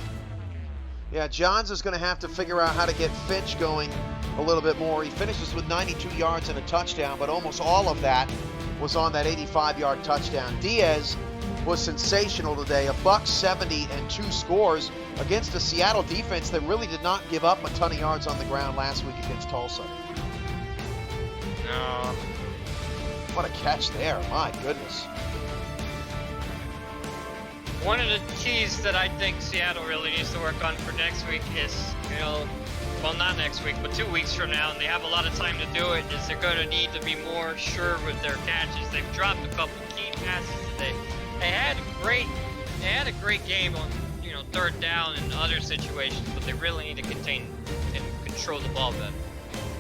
Yeah, Johns is going to have to figure out how to get Finch going a little bit more. He finishes with 92 yards and a touchdown, but almost all of that was on that 85-yard touchdown. Diaz was sensational today, $170 and 2 scores against a Seattle defense that really did not give up a ton of yards on the ground last week against Tulsa. No. What a catch there, my goodness. One of the keys that I think Seattle really needs to work on for next week is, you know, well, not next week, but 2 weeks from now, and they have a lot of time to do it, is they're going to need to be more sure with their catches. They've dropped a couple key passes today. They had a great game on, you know, third down and other situations, but they really need to contain and control the ball better.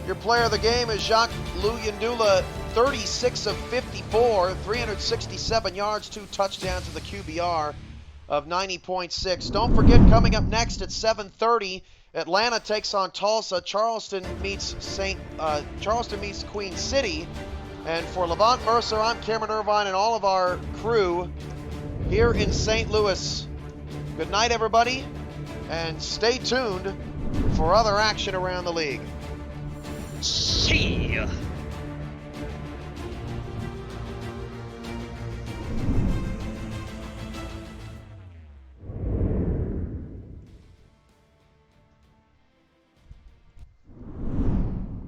Your player of the game is Jacques Luyendula, 36 of 54, 367 yards, 2 touchdowns to the QBR of 90.6. Don't forget, coming up next at 7:30, Atlanta takes on Tulsa. Charleston meets Queen City. And for Levant Mercer, I'm Cameron Irvine and all of our crew here in St. Louis. Good night, everybody, and stay tuned for other action around the league. See ya.